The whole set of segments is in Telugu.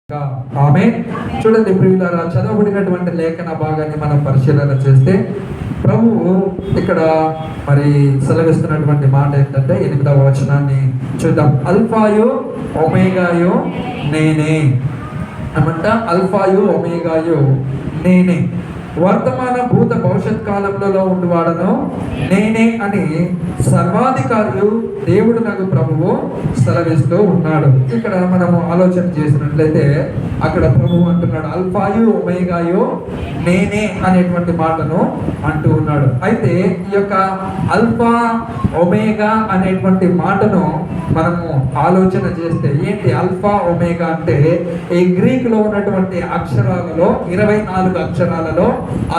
ఆమేన్. చూడండి ప్రియులారా, చదవబడినటువంటి లేఖన భాగాన్ని మనం పరిశీలన చేస్తే ప్రభువు ఇక్కడ మరి సెలవిస్తున్నటువంటి మాట ఏంటంటే 8వ వచనాన్ని చూద్దాం. అల్ఫాయో ఒమేగాయో నేనే అన్నమాట. అల్ఫాయో ఒమేగాయో నేనే, వర్తమాన భూత భవిష్యత్ కాలంలో ఉండివాడను నేనే అని సర్వాధికారియు దేవుడు నాకు ప్రభువు సెలవిస్తూ ఉన్నాడు. ఇక్కడ మనము ఆలోచన చేసినట్లయితే అక్కడ ప్రభువు అంటున్నాడు అల్ఫాయు ఒమేగాయు నేనే అనేటువంటి మాటను అంటూ ఉన్నాడు. అయితే ఈ యొక్క అల్ఫా ఒమేగా అనేటువంటి మాటను మనము ఆలోచన చేస్తే ఏంటి అల్ఫా ఒమేగా అంటే ఈ గ్రీక్ లో ఉన్నటువంటి అక్షరాలలో 24 అక్షరాలలో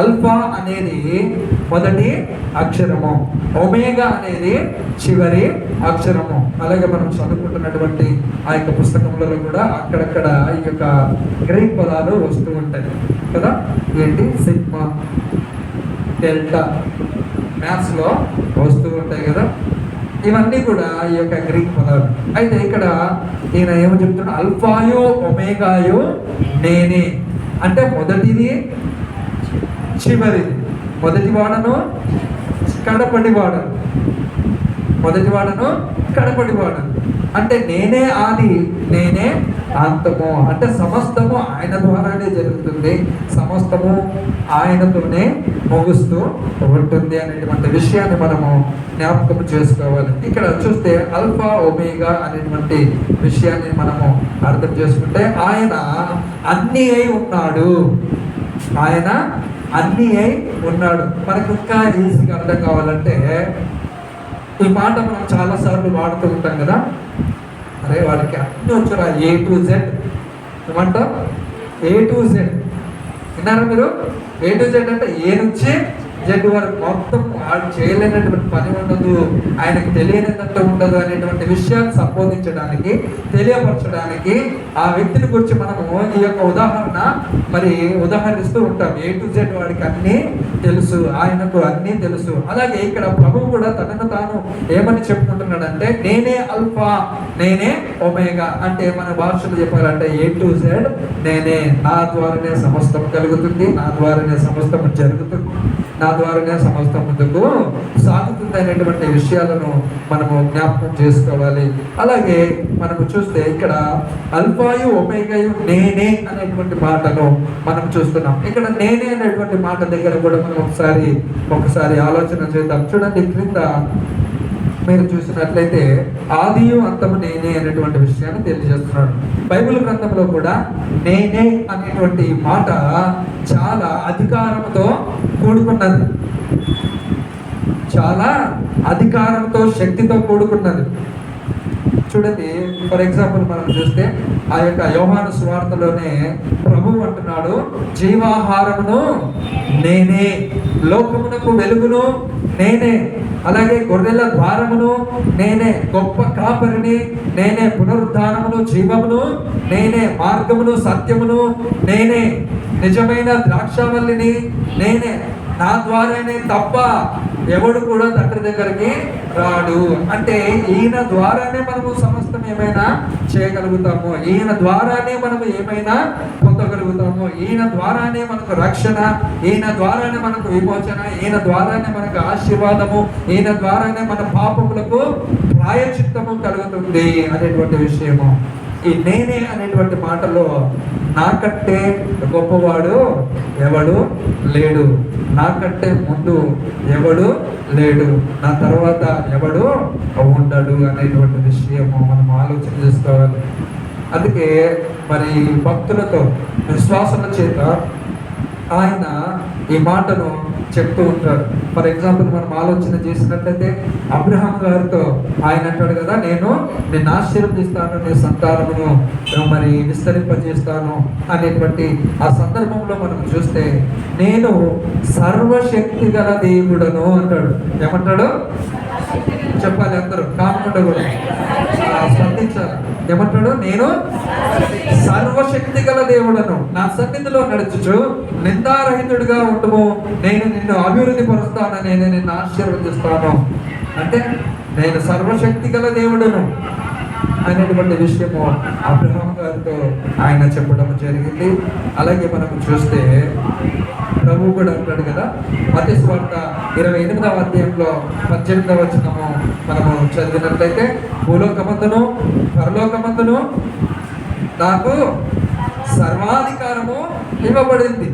అల్ఫా అనేది మొదటి అక్షరము, ఒమేగా అనేది చివరి అక్షరము. అలాగే మనం చదువుకుంటున్నటువంటి ఆ యొక్క పుస్తకములలో కూడా అక్కడక్కడ ఈ యొక్క గ్రీక్ పదాలు వస్తూ ఉంటాయి కదా. ఏంటి సిగ్మా, డెల్టా, మ్యాథ్స్ లో వస్తూ ఉంటాయి కదా. ఇవన్నీ కూడా ఈ యొక్క గ్రీక్ పదాలు. అయితే ఇక్కడ ఈయన ఏమని చెప్తున్నా, అల్ఫాయో ఒమేగాయో నేనే అంటే మొదటిది చివరిది, మొదటి వాడను కడపడి వాడను, మొదటి వాడను కడపడి వాడను అంటే నేనే ఆది నేనే అంతము. అంటే సమస్తము ఆయన ద్వారానే జరుగుతుంది, సమస్తము ఆయనతోనే ముగుస్తూ ఉంటుంది అనేటువంటి విషయాన్ని మనము జ్ఞాపకం చేసుకోవాలి. ఇక్కడ చూస్తే అల్ఫా ఒమేగా అనేటువంటి విషయాన్ని మనము అర్థం చేసుకుంటే ఆయన అన్నీ అయి ఉన్నాడు, ఆయన అన్నీ అయి ఉన్నాడు. మనకు ఇంకా ఈజీగా అర్థం కావాలంటే ఈ మాట మనం చాలాసార్లు వాడుతూ ఉంటాం కదా. అరే వాడికి అన్నీ వచ్చారా, A to Z ఏమంటాం, A to Z విన్నారా మీరు? A to Z అంటే ఏ నుంచి జడ్ వరకు మొత్తం వాడు చేయలేనటువంటి పని ఉండదు, ఆయనకు తెలియనిదంటూ ఉండదు అనేటువంటి విషయాన్ని సంబోధించడానికి, తెలియపరచడానికి ఆ వ్యక్తిని గురించి మనము ఈ యొక్క ఉదాహరిస్తూ ఉంటాం. A to Z వాడికి అన్నీ తెలుసు, ఆయనకు అన్నీ తెలుసు. అలాగే ఇక్కడ ప్రభువు కూడా తనను తాను ఏమని చెప్పుకుంటున్నాడంటే నేనే అల్ఫా నేనే ఒమేగా. అంటే మన భాషలో చెప్పాలంటే A to Z నేనే, నా ద్వారానే సమస్తం కలుగుతుంది, నా ద్వారానే సమస్తం జరుగుతుంది, నా ద్వారానే సమస్తం ముందుకు సాగుతుంది అనేటువంటి విషయాలను మనము జ్ఞాపకం చేసుకోవాలి. అలాగే మనము చూస్తే ఇక్కడ అల్ఫాయు ఒమేగాయు నేనే అనేటువంటి మాటను మనం చూస్తున్నాం. ఇక్కడ నేనే అనేటువంటి మాట దగ్గర కూడా మనం ఒకసారి ఆలోచన చేద్దాం. చూడండి, క్రింద మీరు చూసినట్లయితే ఆదియు అంతము నేనే అనేటువంటి విషయాన్ని తెలియజేస్తున్నాడు. బైబిల్ గ్రంథంలో కూడా నేనే అనేటువంటి మాట చాలా అధికారంతో కూడుకున్నది, చాలా అధికారంతో శక్తితో కూడుకున్నది. చూడండి, ఫర్ ఎగ్జాంపుల్ మనం చూస్తే ఆ యొక్క యోహాను సువార్తలోనే ప్రభువు అంటున్నాడు జీవాహారమును నేనే, లోకమునకు వెలుగును నేనే, అలాగే గొర్రెల ద్వారమును నేనే, గొప్ప కాపరిని నేనే, పునరుద్ధానమును జీవమును నేనే, మార్గమును సత్యమును నేనే, నిజమైన ద్రాక్షావల్లిని నేనే, నా ద్వారానే తప్ప ఎవడు కూడా తండ్రి దగ్గరికి రాడు. అంటే ఈయన ద్వారానే మనము సమస్తం ఏమైనా చేయగలుగుతాము, ఈయన ద్వారానే మనము ఏమైనా పొందగలుగుతాము, ఈయన ద్వారానే మనకు రక్షణ, ఈయన ద్వారానే మనకు విమోచన, ఈయన ద్వారానే మనకు ఆశీర్వాదము, ఈయన ద్వారానే మన పాపములకు ప్రాయశ్చిత్తము కలుగుతుంది అనేటువంటి విషయము. ఈ నేనే అనేటువంటి మాటలో నాకంటే గొప్పవాడు ఎవడు లేడు, నాకంటే ముందు ఎవడు లేడు, నా తర్వాత ఎవడు ఉండడు అనేటువంటి విషయము మనం ఆలోచన చేసుకోవాలి. అందుకే మరి భక్తులతో విశ్వాసాల చేత ఆయన ఈ మాటను చెప్తూ ఉంటాడు. ఫర్ ఎగ్జాంపుల్ మనం ఆలోచన చేసినట్లయితే అబ్రహాం గారితో ఆయన అంటాడు కదా, నేను నిన్ను ఆశీర్వదిస్తాను, నీ సంతానమును మరి విస్తరింపజేస్తాను అనేటువంటి ఆ సందర్భంలో మనం చూస్తే నేను సర్వశక్తి గల దేవుడను అంటాడు. ఏమంటాడు చెప్పాలి, అందరూ కాకుండా కూడా స్పందించాలి. ఏమంటాడు, నేను సర్వశక్తి గల దేవుడను, నా సన్నిధిలో నడుచుచు నిందారహితుడిగా ఉండము, నేను నిన్ను అభివృద్ధి పరుస్తాను, నేను నిన్ను ఆశీర్వదిస్తాను. అంటే నేను సర్వశక్తి గల దేవుడను, అనేటువంటి విషయము అబ్రహాం గారితో ఆయన చెప్పడం జరిగింది. అలాగే మనం చూస్తే ప్రభు కూడా అంటాడు కదా, మత్తయి సువార్త 28వ అధ్యాయంలో 18వ వచనము మనము చదివినట్లయితే, భూలోకమందును పరలోకమందును నాకు సర్వాధికారము ఇవ్వబడింది.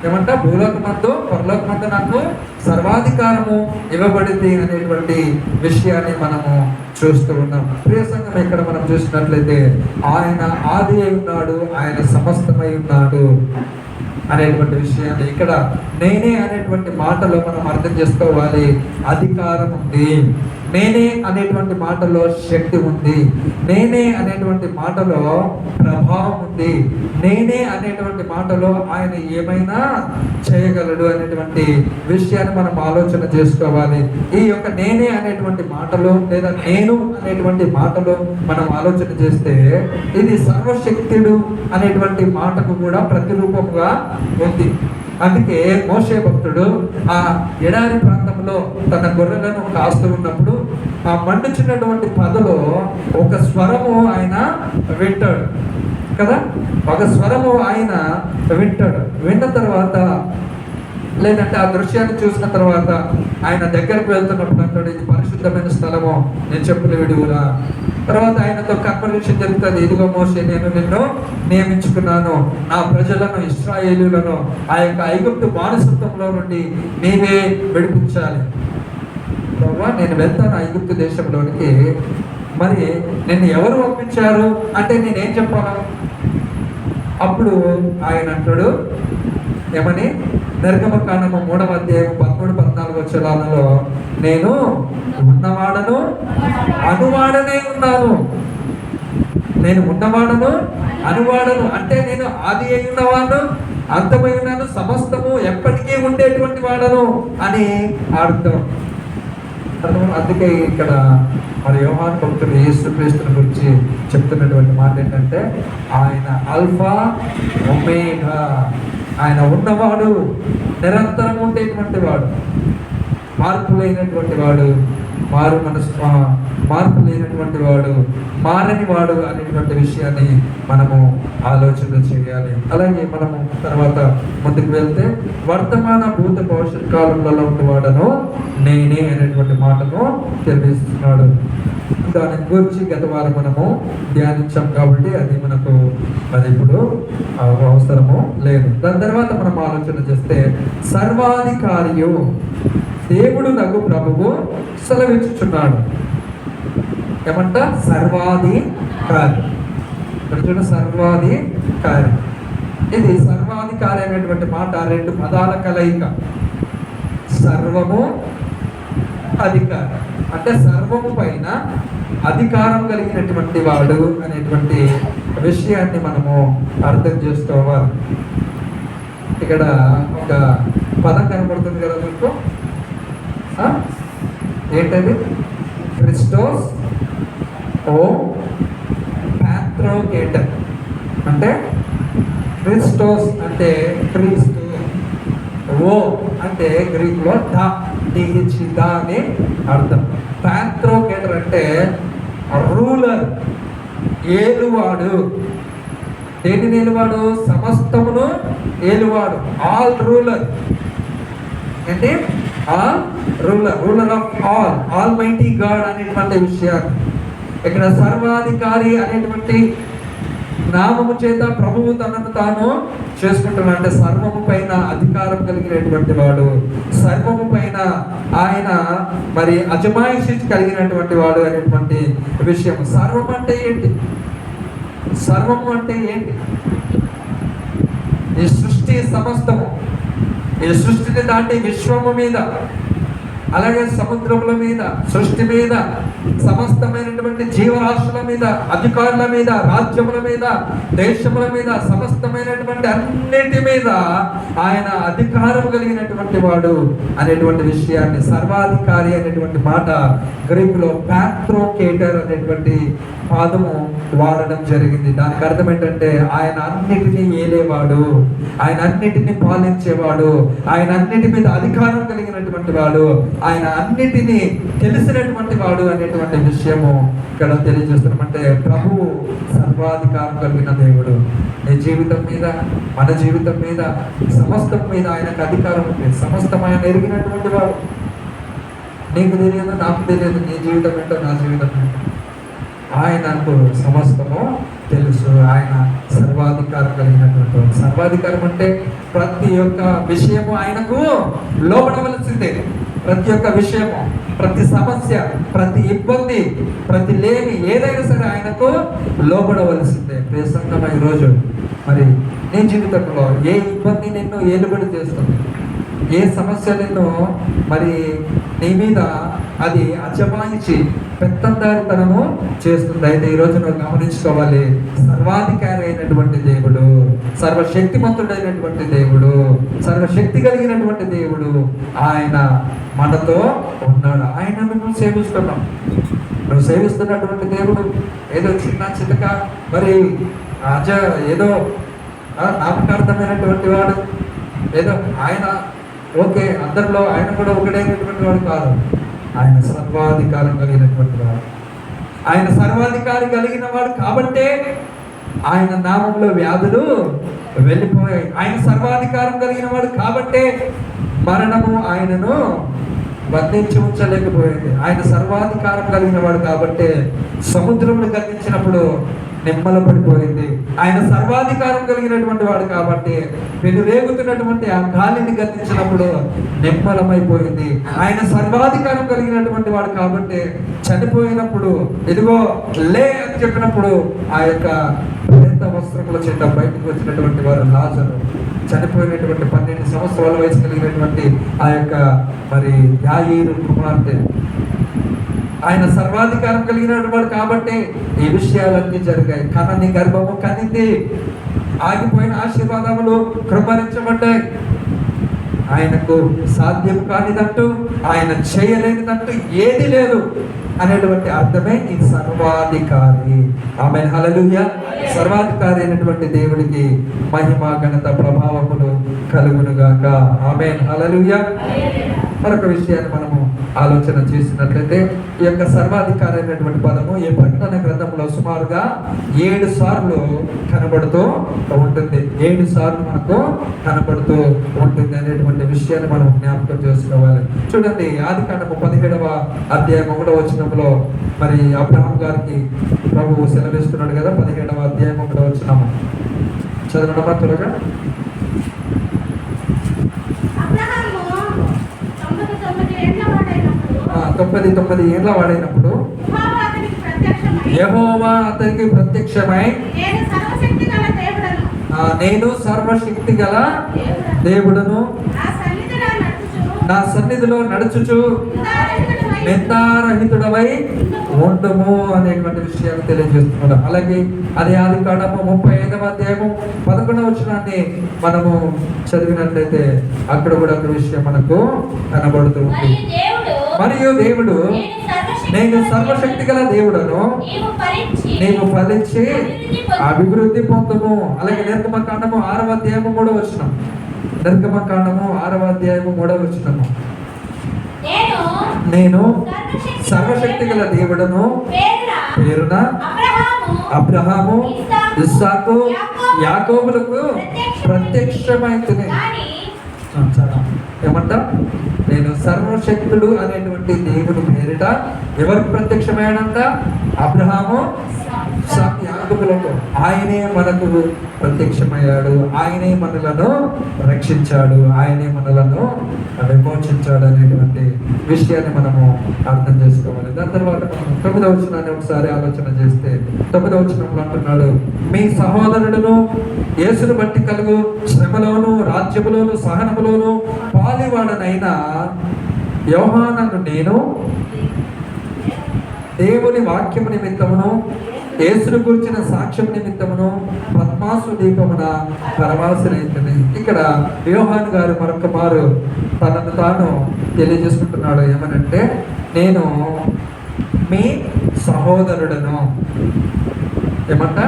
ఏమంట? భూలోకమందు పరలోకమందు నాకు సర్వాధికారము ఇవ్వబడింది అనేటువంటి విషయాన్ని మనము చూస్తూ ఉన్నాం. ప్రియ సంఘం, ఇక్కడ మనం చూసినట్లయితే ఆయన ఆది అయి ఉన్నాడు, ఆయన సమస్తమై ఉన్నాడు అనేటువంటి విషయాన్ని ఇక్కడ నేనే అనేటువంటి మాటలో మనం అర్థం చేసుకోవాలి. అధికారం ఉంది, నేనే అనేటువంటి మాటలో శక్తి ఉంది, నేనే అనేటువంటి మాటలో ప్రభావం ఉంది, నేనే అనేటువంటి మాటలో ఆయన ఏమైనా చేయగలడు అనేటువంటి విషయాన్ని మనం ఆలోచన చేసుకోవాలి. ఈ యొక్క నేనే అనేటువంటి మాటలో లేదా నేను అనేటువంటి మాటలో మనం ఆలోచన చేస్తే ఇది సర్వశక్తుడు అనేటువంటి మాటకు కూడా ప్రతిరూపంగా ఉంది. అందుకే మోషే భక్తుడు ఆ ఎడారి ప్రాంతంలో తన గొర్రెలను కాస్తూ ఉన్నప్పుడు ఆ మండుచున్నటువంటి పదలో ఒక స్వరము ఆయన వింటాడు కదా, ఒక స్వరము ఆయన వింటాడు. విన్న తర్వాత లేదంటే ఆ దృశ్యాన్ని చూసిన తర్వాత ఆయన దగ్గరకు వెళ్తున్నప్పుడు అంటాడు, ఇది పరిశుద్ధమైన స్థలము, నేను చెప్పులు విడువురా. తర్వాత ఆయనతో కన్వర్సేషన్ జరుగుతుంది. ఇదిగో మోషే, నేను నిన్ను నియమించుకున్నాను, నా ప్రజలను ఇశ్రాయేలులను ఆ యొక్క ఐగుప్తు బానిసత్వంలో నుండి నీవే విడిపించాలి. ప్రభువా, నేను వెళ్తాను ఐగుప్తు దేశంలోనికి, మరి నిన్ను ఎవరు పంపించారు అంటే నేనేం చెప్పాలా? అప్పుడు ఆయన అంటాడు ఏమని, నిర్గమకాండము 3వ అధ్యాయం 13-14 వచనాలలో, నేను ఉన్నవాడను అనువాడనే ఉన్నాను. నేను ఉన్నవాడను అనువాడను అంటే నేను ఆది అయి ఉన్నవాడు, అంతమై ఉన్నాను, సమస్తము ఎప్పటికీ ఉండేటువంటి వాడను అని అర్థం. అందుకే ఇక్కడ మరి యోహాను భక్తుడు యేసుక్రీస్తుని గురించి చెప్తున్నటువంటి మాట ఏంటంటే, ఆయన ఆల్ఫా ఒమేగా, ఆయన ఉన్నవాడు, నిరంతరం ఉండేటువంటి వాడు, మార్పు లేనటువంటి వాడు, మార్పు లేనటువంటి వాడు, మారని వాడు అనేటువంటి విషయాన్ని మనము ఆలోచన చేయాలి. అలాగే మనము తర్వాత ముందుకు వెళ్తే, వర్తమాన భూత భవిష్యత్ కాలంలో ఉన్నవాడను నేనే అనేటువంటి మాటను తెలియజేస్తున్నాడు. దాని గురించి గత వారం మనము ధ్యానించాం కాబట్టి అది మనకు అది ఇప్పుడు అవసరము లేదు. దాని తర్వాత మనం ఆలోచన చేస్తే, సర్వాధికారియు దేవుడు నాకు ప్రభువు సెలవిచ్చుచున్నాడు. ఏమంట? సర్వాధికారి. ఇక్కడ చూడ, సర్వాధికారి. ఇది సర్వాధికారి అనేటువంటి మాట 2 పదాల కలయిక. సర్వము, అధికారం అంటే సర్వము పైన అధికారం కలిగినటువంటి వాడు అనేటువంటి విషయాన్ని మనము అర్థం చేసుకోవాలి. ఇక్కడ ఒక పదం కనపడుతుంది కదా మీకు, ఏంటది? క్రిస్టోస్ ఓ ప్యాట్రోకేటర్. అంటే క్రిస్టోస్ అంటే క్రీస్తు, ఓ అంటే గ్రీక్లో దా అని అర్థం. ప్యాట్రోకేటర్ అంటే రూలర్, ఏలువాడు. దేనిని ఏలువాడు? సమస్తమును ఏలువాడు, ఆల్ రూలర్. అంటే all ruler, ruler of all, almighty God అనేటువంటి విషయాన్ని ఇక్కడ సర్వాధికారి అనేటువంటి నామము చేత ప్రభువు తనను తాను చేసుకుంటున్నాడు. అంటే సర్వము పైన అధికారం కలిగినటువంటి వాడు, సర్వము పైన ఆయన మరి అజమాయిషి కలిగినటువంటి వాడు అనేటువంటి విషయం. సర్వం అంటే ఏంటి? సర్వము అంటే ఏంటి? ఈ సృష్టి సమస్తము, ఈ సృష్టిని దాటి విశ్వము మీద, అలాగే సముద్రముల మీద, సృష్టి మీద, సమస్తమైనటువంటి జీవరాశుల మీద, అధికారుల మీద, రాజ్యముల మీద, దేశముల మీద, సమస్తమైనటువంటి అన్నిటి మీద ఆయన అధికారం కలిగినటువంటి వాడు అనేటువంటి విషయాన్ని, సర్వాధికారి అనేటువంటి మాట గ్రీకులో ప్యాట్రోకేటర్ అనేటువంటి పాదము వాడడం జరిగింది. దానికి అర్థం ఏంటంటే ఆయన అన్నిటినీ ఏలేవాడు, ఆయన అన్నిటినీ పాలించేవాడు, ఆయన అన్నిటి మీద అధికారం కలిగినటువంటి వాడు, ఆయన అన్నిటినీ తెలిసినటువంటి వాడు అనేటువంటి విషయము ఇక్కడ తెలియజేస్తున్నామంటే ప్రభువు సర్వాధికారం కలిగిన దేవుడు. నీ జీవితం మీద, మన జీవితం మీద, సమస్తం మీద ఆయనకు అధికారం ఉంది. సమస్తం ఆయన ఎరిగినటువంటి వాడు. నీకు తెలియదు, నాకు తెలియదు, నీ జీవితం ఏంటో, నా జీవితం ఏంటో. ఆయనకు సమస్తము తెలుసు. ఆయన సర్వాధికారం కలిగినటువంటి. సర్వాధికారం అంటే ప్రతి ఒక్క విషయము ఆయనకు లోబడవలసిందే. ప్రతి ఒక్క విషయము, ప్రతి సమస్య, ప్రతి ఇబ్బంది, ప్రతి లేమి ఏదైనా సరే ఆయనకు లోబడవలసిందే. ప్రసంగం ఈరోజు మరి నీ జీవితంలో ఏ ఇబ్బంది నిన్ను ఏలుబడి చేస్తుంది, ఏ సమస్య నిన్ను మరి నీ మీద అది అజమాయించి పెత్తందారితనము చేస్తుంది. అయితే ఈరోజు నువ్వు గమనించుకోవాలి, సర్వాధికారి అయినటువంటి దేవుడు, సర్వశక్తిమంతుడైనటువంటి దేవుడు, సర్వశక్తి కలిగినటువంటి దేవుడు ఆయన మనతో ఉన్నాడు. ఆయన నువ్వు సేవిస్తున్నావు. నువ్వు సేవిస్తున్నటువంటి దేవుడు ఏదో చిన్న చితక మరి ఏదో నామకార్థమైనటువంటి వాడు, ఏదో ఆయన ఓకే అందరిలో ఆయన కూడా ఒకటైనటువంటి వాడు కాదు. ఆయన సర్వాధికారం కలిగినటువంటి వాడు. ఆయన సర్వాధికారి కలిగిన వాడు కాబట్టే ఆయన నామంలో వ్యాధులు వెళ్ళిపోయాయి. ఆయన సర్వాధికారం కలిగిన వాడు కాబట్టే మరణము ఆయనను బంధించి ఉంచలేకపోయింది. ఆయన సర్వాధికారం కలిగిన వాడు కాబట్టే సముద్రమును గర్జించినప్పుడు నిమ్మల పడిపోయింది. ఆయన సర్వాధికారం కలిగినటువంటి వాడు కాబట్టి వెనురేగుతున్నటువంటి ఆ గాలిని గర్జించినప్పుడు నిమ్మలమైపోయింది. ఆయన సర్వాధికారం కలిగినటువంటి వాడు కాబట్టి చనిపోయినప్పుడు ఇదిగో లే అని చెప్పినప్పుడు ఆ యొక్క ప్రేత వస్త్రముల చేత బయటకు వచ్చినటువంటి వారు లాజరు, చనిపోయినటువంటి 12 సంవత్సరాల వయసు కలిగినటువంటి ఆ యొక్క మరి యాయీరు కుమార్తె. ఆయన సర్వాధికారం కలిగినటువంటి వాడు కాబట్టి ఈ విషయాలన్నీ జరిగాయి. కనని గర్భము కనింది, ఆగిపోయిన ఆశీర్వాదములు కృపరించబడ్డాయి. ఆయనకు సాధ్యం కానిదంటూ, ఆయన చేయలేనిదంటూ ఏది లేదు అనేటువంటి అర్థమే ఈ సర్వాధికారి. ఆమేన్, హల్లెలూయా. సర్వాధికారి అయినటువంటి దేవుడికి మహిమ, ఘనత, ప్రభావములు కలుగును గాక. ఆమేన్, హల్లెలూయా. మరొక విషయాన్ని మనము ఆలోచన చేసినట్లయితే ఈ యొక్క సర్వాధికారి అయినటువంటి పదము ఈ ప్రకటన గ్రంథంలో సుమారుగా 7 సార్లు కనబడుతూ ఉంటుంది. 7 సార్లు మనకు కనబడుతూ ఉంటుంది అనేటువంటి విషయాన్ని మనం జ్ఞాపకం చేసుకోవాలి. చూడండి, ఆదికాండము 17వ అధ్యాయం 1వ వచనంలో మరి అబ్రహాం గారికి ప్రభువు సెలవిస్తున్నాడు కదా. 17వ అధ్యాయం 1వ వచనము చదవడమా త్వరగా. 99 ఏళ్ల వాడైనప్పుడు యెహోవా అతనికి ప్రత్యక్షమై నేను సర్వశక్తి గల దేవుడను, నా సన్నిధిలో నడుచుచు నిందారహితుడవై ఉండము అనేటువంటి విషయాన్ని తెలియజేస్తున్నాడు. అలాగే అది ఆదికాండము 35వ అధ్యాయము 11వ వచనాన్ని మనము చదివినట్లయితే అక్కడ కూడా ఒక విషయం మనకు కనబడుతూ ఉంది. మరియు దేవుడు నేను సర్వశక్తి గల దేవుడను, నీవు ఫలించి అభివృద్ధి పొందుము. అలాగే నిర్గమకాండము 6వ అధ్యాయము 3వ వచనం. నిర్గమకాండము 6వ అధ్యాయము 3వ వచనము. నేను సర్వశక్తి గల దేవుడను పేరున అబ్రహాము, ఇస్సాకు, యాకోబులకు ప్రత్యక్షమైతిని. ఏమంటా? నేను సర్వశక్తుడు అనేటువంటి దేవుని పేరిట ఎవరికి ప్రత్యక్షమయ్యాడంట? అబ్రహాము, యాకోబులకు. ఆయనే మనకు ప్రత్యక్షమయ్యాడు. ఆయనే మనలను రక్షించాడు. ఆయనే మనలను విమోచించాడు అనేటువంటి విషయాన్ని మనము అర్థం చేసుకోవాలి. దాని తర్వాత మనం 9వ వచనాన్ని ఒకసారి ఆలోచన చేస్తే 9వ వచనంలో అంటున్నాడు, మీ సహోదరుడును యేసును బట్టి కలుగు శ్రమలోను, రాజ్యములోను, సహనములోను పాలివాడనైనా యోహానను నేను దేవుని వాక్యము నిమిత్తమును, యేసును గురించిన సాక్ష్యం నిమిత్తమును పద్మాసు దీపమున పరమాసునైతుంది. ఇక్కడ యోహాను గారు మరొక మారు తనను తాను తెలియజేసుకుంటున్నాడు. ఏమనంటే, నేను మీ సహోదరుడను. ఏమంట?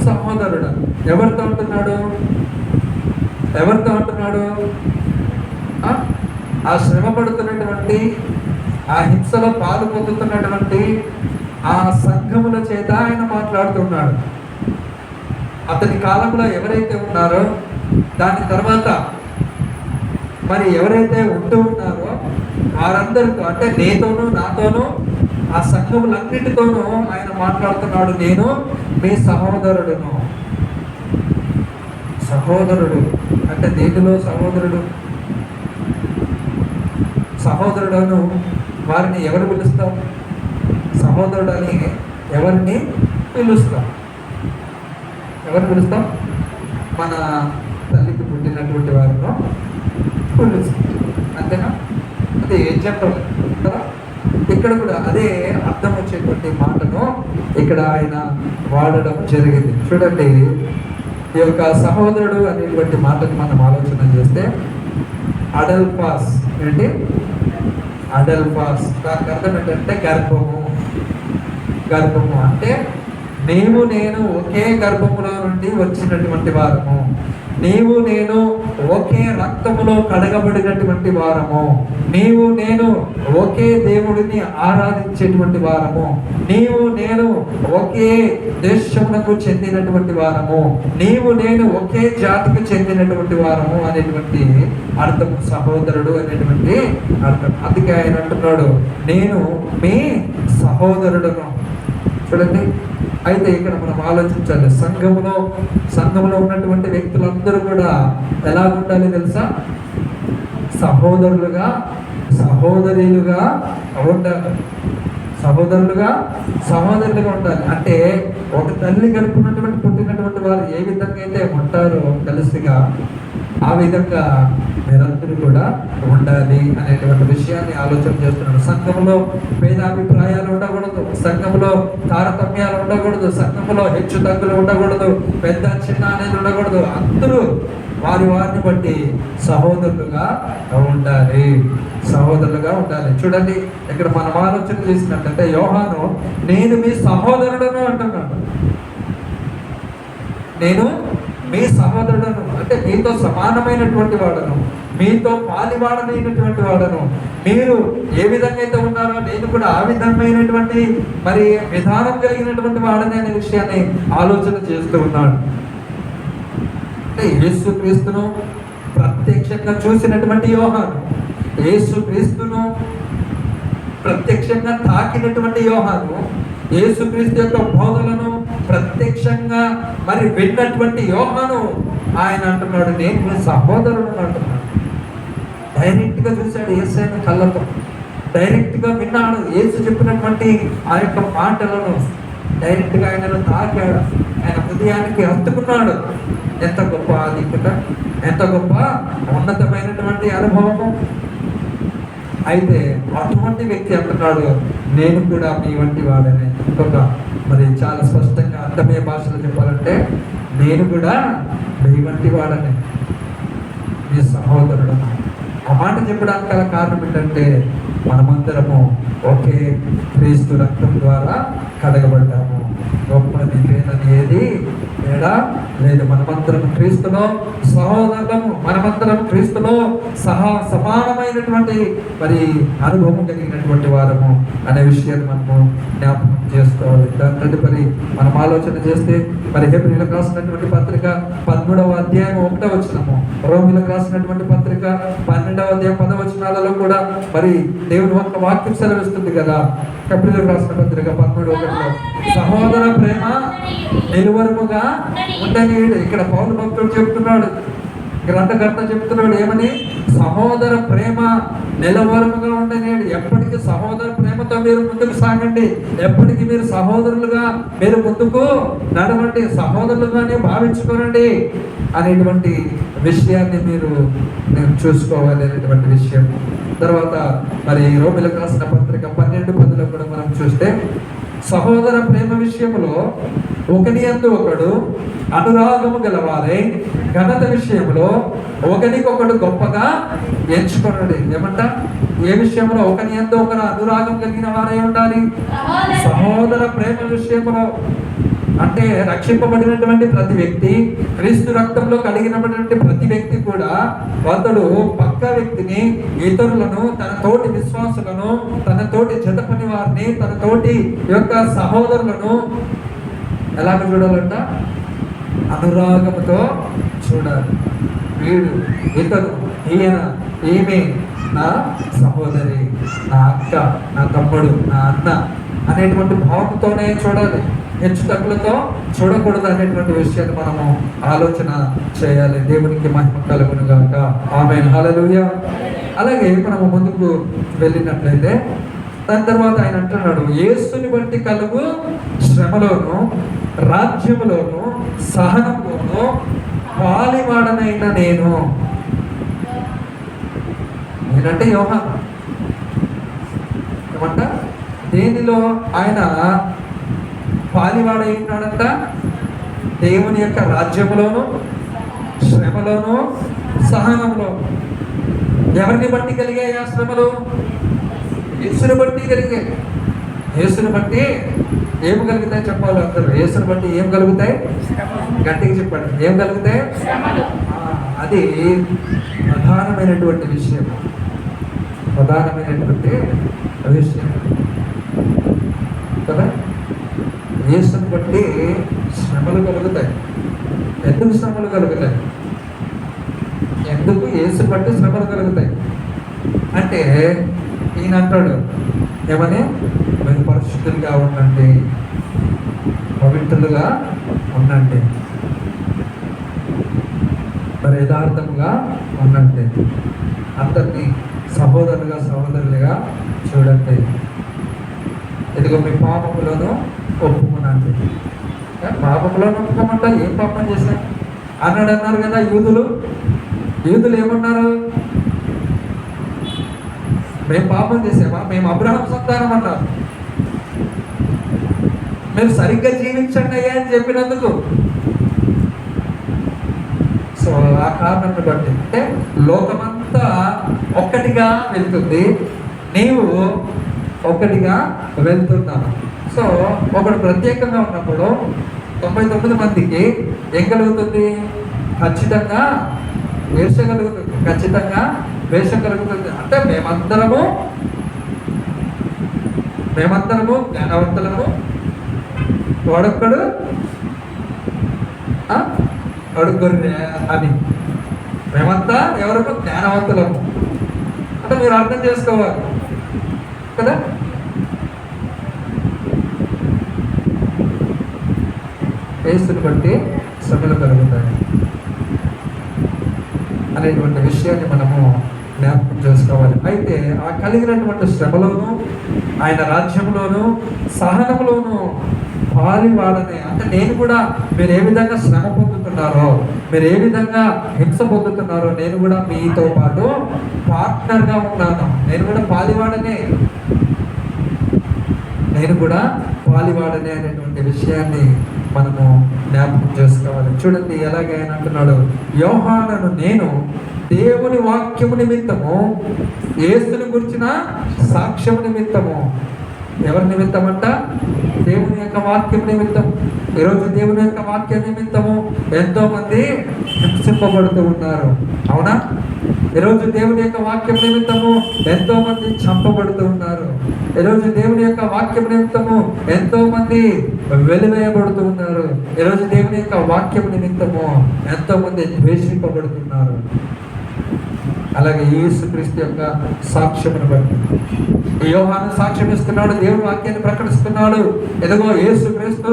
సహోదరుడు. ఎవరితో ఉంటున్నాడు? ఎవరితో ఉంటున్నాడు? ఆ శ్రమ పడుతున్నటువంటి, ఆ హింసలో పాలు పొందుతున్నటువంటి ఆ సంఘముల చేత ఆయన మాట్లాడుతున్నాడు. అతని కాలంలో ఎవరైతే ఉన్నారో, దాని తర్వాత మరి ఎవరైతే ఉంటూ ఉన్నారో వారందరితో, అంటే నీతోనూ నాతోనూ ఆ సంఘములన్నిటితోనూ ఆయన మాట్లాడుతున్నాడు. నేను మీ సహోదరుడును. సహోదరుడు అంటే దేనిలో సహోదరుడు? సహోదరుడును వారిని ఎవరు పిలుస్తాం? సహోదరుడు అని ఎవరిని పిలుస్తాం? ఎవరు పిలుస్తాం? మన తల్లికి పుట్టినటువంటి వారిని పిలుస్తాం. అంతేనా? అది ఎగ్జాంపుల్ కదా. ఇక్కడ కూడా అదే అర్థం వచ్చేటువంటి మాటను ఇక్కడ ఆయన వాడడం జరిగింది. చూడండి, ఈ యొక్క సహోదరుడు అనేటువంటి మాటని మనం ఆలోచన చేస్తే, అడల్ఫాస్ ఏంటి? అడల్ఫాస్ దానికి అర్థం ఏంటంటే గర్భము. గర్భము అంటే నీవు నేను ఒకే గర్భములో నుండి వచ్చినటువంటి వారము. నీవు నేను ఒకే రక్తములో కడగబడినటువంటి వారము. నీవు నేను ఒకే దేవుడిని ఆరాధించేటువంటి వారము. నీవు నేను ఒకే దేశమునకు చెందినటువంటి వారము. నీవు నేను ఒకే జాతికి చెందినటువంటి వారము అనేటువంటి అర్థం సహోదరుడు అనేటువంటి అర్థం. అందుకే ఆయన అంటున్నాడు, నేను మీ సహోదరుడును. చూడండి, అయితే ఇక్కడ మనం ఆలోచించాలి, సంఘంలో ఉన్నటువంటి వ్యక్తులందరూ కూడా ఎలా ఉండాలి తెలుసా? సహోదరులుగా, సహోదరులుగా ఉండాలి. సహోదరులుగా ఉండాలి. అంటే ఒక తల్లి గడుపున్నటువంటి పుట్టినటువంటి వారు ఏ విధంగా అయితే ఉంటారో కలిసిగా, ఆ విధంగా మీరందరూ కూడా ఉండాలి అనేటువంటి విషయాన్ని ఆలోచన చేస్తున్నాడు. సంఘంలో భేదాభిప్రాయాలు ఉండకూడదు, సంఘంలో తారతమ్యాలు ఉండకూడదు, సంఘంలో హెచ్చు తగ్గులు ఉండకూడదు, పెద్ద చిన్న అనేది ఉండకూడదు. అందరూ వారిని బట్టి సహోదరులుగా ఉండాలి. చూడండి, ఇక్కడ మనం ఆలోచన చేసినట్లయితే యోహాను నేను మీ సహోదరుడను అంటున్నాడు. నేను మీ సహోదరుడను అంటే మీతో సమానమైనటువంటి వాడను, మీతో పాలివాడనైనటువంటి వాడను. మీరు ఏ విధంగా అయితే ఉన్నారో నేను కూడా ఆ విధమైనటువంటి మరి విధానం కలిగినటువంటి వాడని అనే విషయాన్ని ఆలోచన చేస్తూ ఉన్నాడు. అంటే యేసుక్రీస్తును ప్రత్యక్షంగా చూసినటువంటి యోహాను, యేసుక్రీస్తును ప్రత్యక్షంగా తాకినటువంటి యోహాను, యేసుక్రీస్తు యొక్క బోధలను ప్రత్యక్షంగా మరి విన్నటువంటి యోహాను ఆయన అంటున్నాడు, నేను మీ సహోదరుడు అంటున్నాడు. డైరెక్ట్ గా చూశాడు యేసయ్యను కళ్ళతో, డైరెక్ట్ గా విన్నాడు యేసు చెప్పినటువంటి ఆ యొక్క మాటలను, డైరెక్ట్ గా ఆయనను తాకాడు, ఆయన హృదయానికి హత్తుకున్నాడు. ఎంత గొప్ప ఆధిక్యత, ఎంత గొప్ప ఉన్నతమైనటువంటి అనుభవము. అయితే అటువంటి వ్యక్తి అంటున్నాడు, నేను కూడా మీ వంటి వాడని. ఇంకొక మరి చాలా స్పష్టంగా అర్థమయ్యే భాషలో చెప్పాలంటే, నేను కూడా మీ వంటి వాడని, మీ సహోదరుడు. ఆ మాట చెప్పడానికి గల కారణం ఏంటంటే, మనమందరము ఒకే క్రీస్తు రక్తం ద్వారా కడగబడ్డాము. గొప్పది పేదది ఏది తేడా లేదు. మనమందరం క్రీస్తులో సహోదరులము, మనమందరం క్రీస్తులో సమానమైనటువంటి మరి అనుభవం కలిగినటువంటి వారము అనే విషయాన్ని మనము జ్ఞాపకం చేసుకోవాలి. దాని తదుపరి మనం ఆలోచన చేస్తే మరి హెబ్రీయులకు రాసినటువంటి పత్రిక 13వ అధ్యాయం 1వ వచనము, రోమీయులకు రాసినటువంటి పత్రిక 12వ అధ్యాయం 10వ వచనాలలో కూడా మరి దేవుని యొక్క వాక్యం సెలవిస్తుంది కదా. హెబ్రీయులకు రాసిన పత్రిక 13:1 సహోదర ప్రేమ నిలువరముగా ఉండని. ఇక్కడ పౌలు భక్తుడు చెప్తున్నాడు, గ్రంథకర్త చెప్తున్నాడు ఏమని? సహోదర ప్రేమ నిలవరముగా ఉండనేడు. ఎప్పటికీ సహోదర ప్రేమతో మీరు ముందుకు సాగండి, ఎప్పటికీ మీరు సహోదరులుగా మీరు ముందుకు నడవండి, సహోదరులుగానే భావించుకోనండి అనేటువంటి విషయాన్ని మీరు చూసుకోవాలి అనేటువంటి విషయం. తర్వాత మరి రోమీయులకు రాసిన పత్రిక 12:10 కూడా మనం చూస్తే, సహోదర ప్రేమ విషయంలో ఒకని యందు ఒకడు అనురాగము గలవారై ఘనత విషయంలో ఒకరికొకడు గొప్పగా ఎంచుకొనుడి. ఏమంట? ఏ విషయంలో? ఒకని యందు ఒకరు అనురాగం కలిగిన వారై ఉండాలి. సహోదర ప్రేమ విషయంలో అంటే రక్షింపబడినటువంటి ప్రతి వ్యక్తి, క్రీస్తు రక్తంలో కలిగినటువంటి ప్రతి వ్యక్తి కూడా అతడు పక్క వ్యక్తిని, ఇతరులను, తన తోటి విశ్వాసులను, తన తోటి జత పని వారిని, తన తోటి యొక్క సహోదరులను ఎలాగ చూడాలంట? అనురాగముతో చూడాలి. వీడు, ఇతను, ఈయన, ఈమె నా సహోదరి, నా అక్క, నా తమ్ముడు, నా అన్న అనేటువంటి భావంతోనే చూడాలి. హెచ్చు తక్కువలతో చూడకూడదు అనేటువంటి విషయాన్ని మనము ఆలోచన చేయాలి. దేవునికి మహిమ కలుగును గాక. ఆమేన్. హల్లెలూయా. అలాగే మనము ముందుకు వెళ్ళినట్లయితే దాని తర్వాత ఆయన అంటున్నాడు, యేసుని బట్టి కలుగు శ్రమలోను, రాజ్యములోను, సహనంలోను పాలివాడనైన నేనంటే యోహాను. ఏమంట? దేనిలో ఆయన పాలివాడై ఉన్నాడంట? దేవుని యొక్క రాజ్యములోను, శ్రమలోను, సహనంలో. ఎవరిని బట్టి కలిగాయి ఆ శ్రమలు? యేసుని బట్టి కలిగాయి. యేసుని బట్టి ఏం కలుగుతాయి చెప్పాలి అందరూ. యేసుని బట్టి ఏం కలుగుతాయి? గట్టిగా చెప్పండి. ఏం కలుగుతాయి? అది ప్రధానమైనటువంటి విషయం. ప్రధానమైనటువంటి విషయం కదా. యేసుని బట్టి శ్రమలు కలుగుతాయి. ఎందుకు శ్రమలు కలుగుతాయి? ఎందుకు యేసుని బట్టి శ్రమలు కలుగుతాయి అంటే ఈయన అంటాడు ఏమని? మీరు పరిశుద్ధులుగా ఉండండి, పవిత్రులుగా ఉండండి, మరి యథార్థముగా ఉండండి, అందరినీ సహోదరులుగా సహోదరులుగా చూడండి, ఇదిగో మీ పాపములను ఒప్పుకునండి. పాపములను ఒప్పుకోమంటా ఏం పాపం చేశారు అన్నారు కదా యూదులు ఏమన్నారు? మేము పాపం చేసామా? మేము అబ్రహాం సంతానం అన్నారు. మేము సరిగ్గా జీవించండి అయ్యా అని చెప్పినందుకు. సో ఆ కారణాన్ని బట్టి అంటే లోకమంతా ఒక్కటిగా వెళ్తుంది, నీవు ఒక్కటిగా వెళ్తున్నావు. సో ఒకడు ప్రత్యేకంగా ఉన్నప్పుడు 99 మందికి ఏం కలుగుతుంది? ఖచ్చితంగా వేష కలుగుతుంది. ఖచ్చితంగా వేషం కలుగుతుంది. అంటే మేమందరము జ్ఞానవంతులము, వాడొక్కడు అడుగురు అని. మేమంతా ఎవరికి జ్ఞానవంతులము అంటే మీరు అర్థం చేసుకోవాలి కదా. యేసుని బట్టి శ్రమలు కలుగుతాయి అనేటువంటి విషయాన్ని మనము జ్ఞాపకం చేసుకోవాలి. అయితే ఆ కలిగినటువంటి శ్రమలోను, ఆయన రాజ్యంలోను, సహనంలోను పాలివాడనే. అంటే నేను కూడా మీరు ఏ విధంగా శ్రమ పొందుతున్నారో, మీరు ఏ విధంగా హింస పొందుతున్నారో, నేను కూడా మీతో పాటు పార్ట్నర్గా ఉన్నాను. నేను కూడా పాలివాడనే అనేటువంటి విషయాన్ని మనము జ్ఞాపకం చేసుకోవాలి. చూడండి ఎలాగే ఆయన అంటున్నాడు, యోహానును నేను దేవుని వాక్యము నిమిత్తము, యేసుని గురించిన సాక్ష్యము నిమిత్తము. ఎవరి నిమిత్తం అంట? దేవుని యొక్క వాక్యం నిమిత్తం. ఈరోజు దేవుని యొక్క వాక్యం నిమిత్తము ఎంతో మంది హింసింపబడుతూ ఉన్నారు, అవునా? ఈరోజు దేవుని యొక్క వాక్యం నిమిత్తము ఎంతో మంది చంపబడుతూ ఉన్నారు. ఈరోజు దేవుని యొక్క వాక్యం నిమిత్తము ఎంతో మంది వెలివేయబడుతూ ఉన్నారు. ఈరోజు దేవుని యొక్క వాక్యం నిమిత్తము ఎంతో మంది ద్వేషింపబడుతున్నారు. అలాగే యేసుక్రీస్తు యొక్క సాక్ష్యమును బట్టి యోహాను సాక్ష్యం ఇస్తున్నాడు, దేవుని వాక్యాన్ని ప్రకటిస్తున్నాడు. ఎదుగో యేసుక్రీస్తు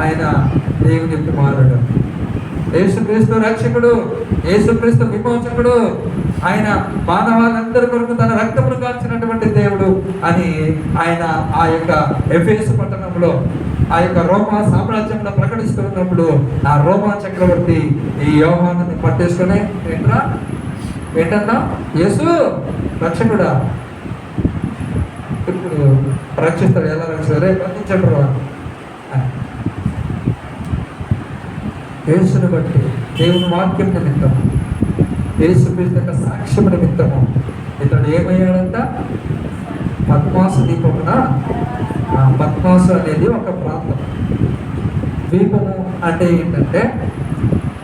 ఆయన దేవుని కుమారుడు, యేసుక్రీస్తు రక్షకుడు, యేసుక్రీస్తు విమోచకుడు, ఆయన మానవాళ్ళందరి కొరకు తన రక్తమును కాల్చినటువంటి దేవుడు అని ఆయన ఆ యొక్క ఎఫెసు పట్టణంలో, ఆ యొక్క రోమా సామ్రాజ్యంలో ప్రకటిస్తున్నప్పుడు ఆ రోమా చక్రవర్తి ఈ యోహానుని పట్టేసుకొని ఏంటన్నా యేసు రక్షకుడా, ఇప్పుడు రక్షిస్తాడు. ఎలా రక్షిస్తాడు? రేపు బంధించడు అని. యేసుని బట్టి, దేవుని వాక్యం నిమిత్తము, యేసుక్రీస్తు యొక్క సాక్ష్యం నిమిత్తము ఇతడు ఏమయ్యాడంట? పద్మాసు దీపమున, పద్మాసు అనేది ఒక ప్రాంతం. ద్వీపము అంటే ఏంటంటే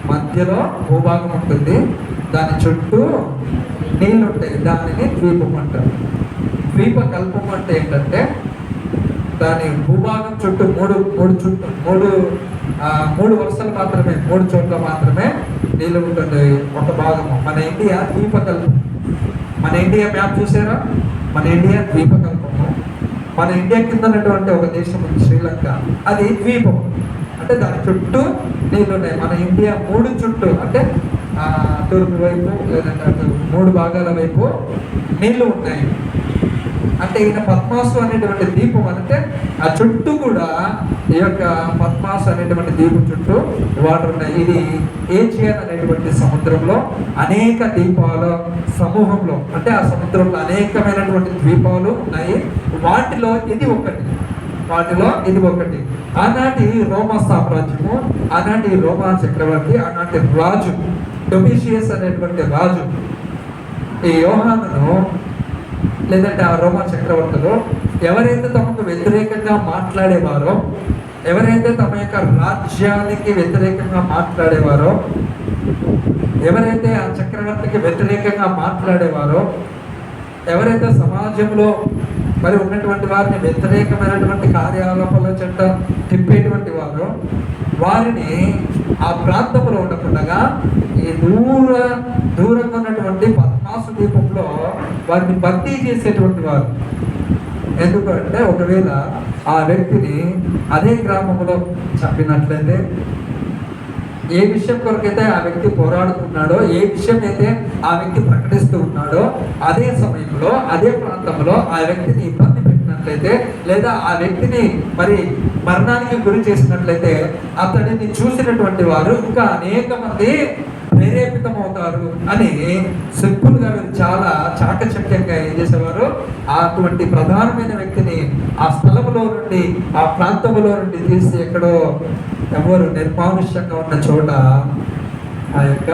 మధ్యలో భూభాగం ఉంటుంది, దాని చుట్టూ నీళ్ళు ఉంటాయి, దానిని ద్వీపం అంటారు. ద్వీప కల్పం అంటే ఏంటంటే దాని భూభాగం చుట్టూ మూడు వరుసలు మాత్రమే, 3 చోట్ల మాత్రమే నీళ్ళు ఉంటుంది ఒక భాగము. మన ఇండియా ద్వీపకల్పం. మన ఇండియా మ్యాప్ చూసారా? మన ఇండియా ద్వీపకల్పము. మన ఇండియా కింద ఉన్నటువంటి ఒక దేశం ఉంది శ్రీలంక, అది ద్వీపం. అంటే దాని చుట్టూ నీళ్ళు ఉన్నాయి. మన ఇండియా 3 చుట్టూ అంటే తూర్పు వైపు లేదంటే 3 భాగాల వైపు నీళ్లు ఉన్నాయి. అంటే ఈయన పద్మాసు అనేటువంటి దీపం అంటే ఆ చుట్టూ కూడా ఈ యొక్క పద్మాసు అనేటువంటి దీపం చుట్టూ వాటర్ ఉన్నాయి. ఇది ఏజియన్ అనేటువంటి సముద్రంలో అనేక ద్వీపాల సమూహంలో, అంటే ఆ సముద్రంలో అనేకమైనటువంటి ద్వీపాలు ఉన్నాయి. వాటిలో ఇది ఒకటి. ఆనాటి రోమా సామ్రాజ్యము, ఆనాటి రోమా చక్రవర్తి, ఆనాటి రాజు డొమిషియస్ అనేటువంటి రాజు ఈ యోహానును లేదంటే ఆ రోమా చక్రవర్తులు ఎవరైతే తమకు వ్యతిరేకంగా మాట్లాడేవారో, ఎవరైతే తమ యొక్క రాజ్యానికి వ్యతిరేకంగా మాట్లాడేవారో, ఎవరైతే ఆ చక్రవర్తికి వ్యతిరేకంగా మాట్లాడేవారో, ఎవరైతే సమాజంలో మరి ఉన్నటువంటి వారిని వ్యతిరేకమైనటువంటి కార్యకలాపాల చెంత తిప్పేటువంటి వారో వారిని ఆ ప్రాంతంలో ఉండకుండా ఈ దూరంగా ఉన్నటువంటి పద్మాసు దీపంలో వారిని భర్తీ చేసేటువంటి వారు. ఎందుకంటే ఒకవేళ ఆ వ్యక్తిని అదే గ్రామంలో చంపినట్లయితే, ఏ విషయం కొరకైతే ఆ వ్యక్తి పోరాడుతున్నాడో, ఏ విషయం అయితే ఆ వ్యక్తి ప్రకటిస్తూ ఉన్నాడో, అదే సమయంలో అదే ప్రాంతంలో ఆ వ్యక్తిని ఇబ్బంది పెట్టినట్లయితే, లేదా ఆ వ్యక్తిని మరి మరణానికి గురి చేసినట్లయితే అతడిని చూసినటువంటి వారు ఇంకా అనేక మంది ప్రేరేపితమవుతారు అని సింపుల్గా వీరు చాలా చాకచక్యంగా ఏం చేసేవారు, అటువంటి ప్రధానమైన వ్యక్తిని ఆ స్థలంలో నుండి, ఆ ప్రాంతంలో నుండి తీసి ఎక్కడో ఎవరు నిర్మానుష్యంగా ఉన్న చోట ఆ యొక్క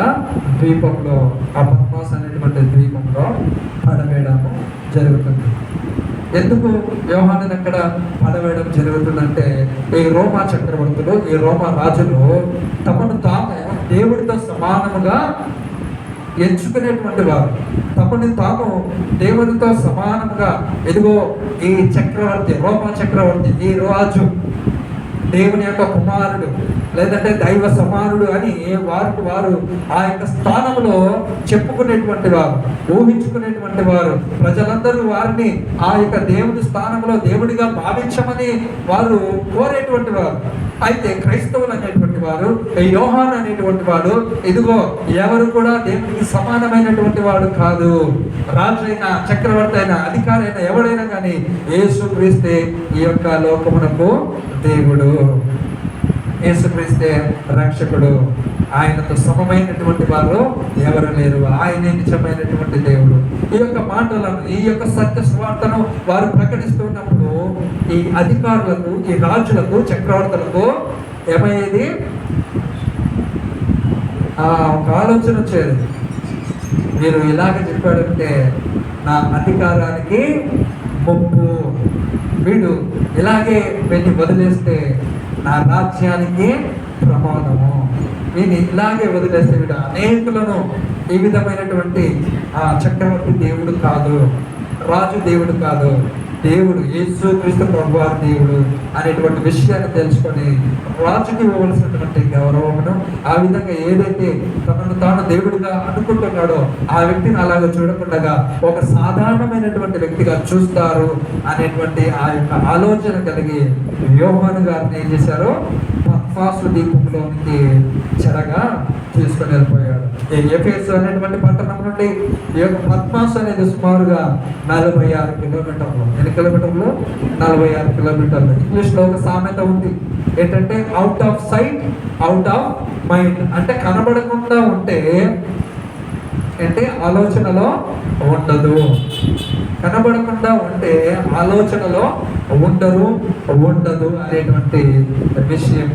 ద్వీపంలో, ఆ పద్మాస్ అనేటువంటి ద్వీపంలో పడవేయడము జరుగుతుంది. ఎందుకు యోహానుని అక్కడ పడవేయడం జరుగుతుందంటే, ఈ రోమా చక్రవర్తులు, ఈ రోమా రాజులు తమను తాము దేవుడితో సమానముగా ఎంచుకునేటువంటి వారు. తమని తాము దేవుడితో సమానముగా, ఇదిగో ఈ చక్రవర్తి, రోమా చక్రవర్తి, ఈ రాజు దేవుని యొక్క కుమారుడు లేదంటే దైవ సమానుడు అని వారికి వారు ఆ యొక్క స్థానంలో చెప్పుకునేటువంటి వారు, ఊహించుకునేటువంటి వారు. ప్రజలందరూ వారిని ఆ యొక్క దేవుడి స్థానంలో దేవుడిగా భావించమని వారు కోరేటువంటి వారు. అయితే క్రైస్తవులు అనేటువంటి వారు, యోహాను అనేటువంటి వాడు, ఇదిగో ఎవరు కూడా దేవుడికి సమానమైనటువంటి వాడు కాదు. రాజు అయినా, చక్రవర్తి అయినా, అధికారి అయినా, ఎవడైనా కానీ యేసుక్రీస్తే ఈ యొక్క లోకమునకు దేవుడు, యేసుక్రీస్తే రక్షకుడు. ఆయనతో సమమైనటువంటి వారు ఎవరు లేరు. ఆయనే నిజమైనటువంటి దేవుడు. ఈ యొక్క మాటలను, ఈ యొక్క సత్య స్వార్థను వారు ప్రకటిస్తున్నప్పుడు ఈ అధికారులకు, ఈ రాజులకు, చక్రవర్తులకు ఏమయ్యేది? ఒక ఆలోచన వచ్చేది, మీరు ఇలాగ చెప్పాడంటే నా అధికారానికి ముప్పు, వీడు ఇలాగే వెళ్ళి వదిలేస్తే నా రాజ్యానికి ప్రమాదము, వీడిని ఇలాగే వదిలేస్తే వీడు అనేకులను, ఈ విధమైనటువంటి చక్రవర్తి దేవుడు కాదు, రాజు దేవుడు కాదు, దేవుడు యేసుక్రీస్తు ప్రభువారి దేవుడు అనేటువంటి విషయాన్ని తెలుసుకొని రాజుకి ఇవ్వవలసినటువంటి గౌరవమును, ఆ విధంగా ఏదైతే తనను తాను దేవుడిగా అనుకుంటున్నాడో ఆ వ్యక్తిని అలాగ చూడకుండా ఒక సాధారణమైనటువంటి వ్యక్తిగా చూస్తారు అనేటువంటి ఆ యొక్క ఆలోచన కలిగి యోహాను గారిని ఏం చేశారు? పద్మాసు దీపంలోనికి చెరగా తీసుకొని వెళ్ళిపోయాడు. ఎఫెసు అనేటువంటి పట్టణం నుండి ఈ యొక్క పద్మాసు అనేది సుమారుగా 46 కిలోమీటర్లు. ఎన్ని కిలోమీటర్లు? 46 కిలోమీటర్లు. ఇంగ్లీష్లో ఒక సామెత ఉంది ఏంటంటే, out of sight out of mind. అంటే కనబడకుండా ఉంటే అంటే ఆలోచనలో ఉండదు. కనబడకుండా ఉంటే ఆలోచనలో ఉండదు అనేటువంటి విషయం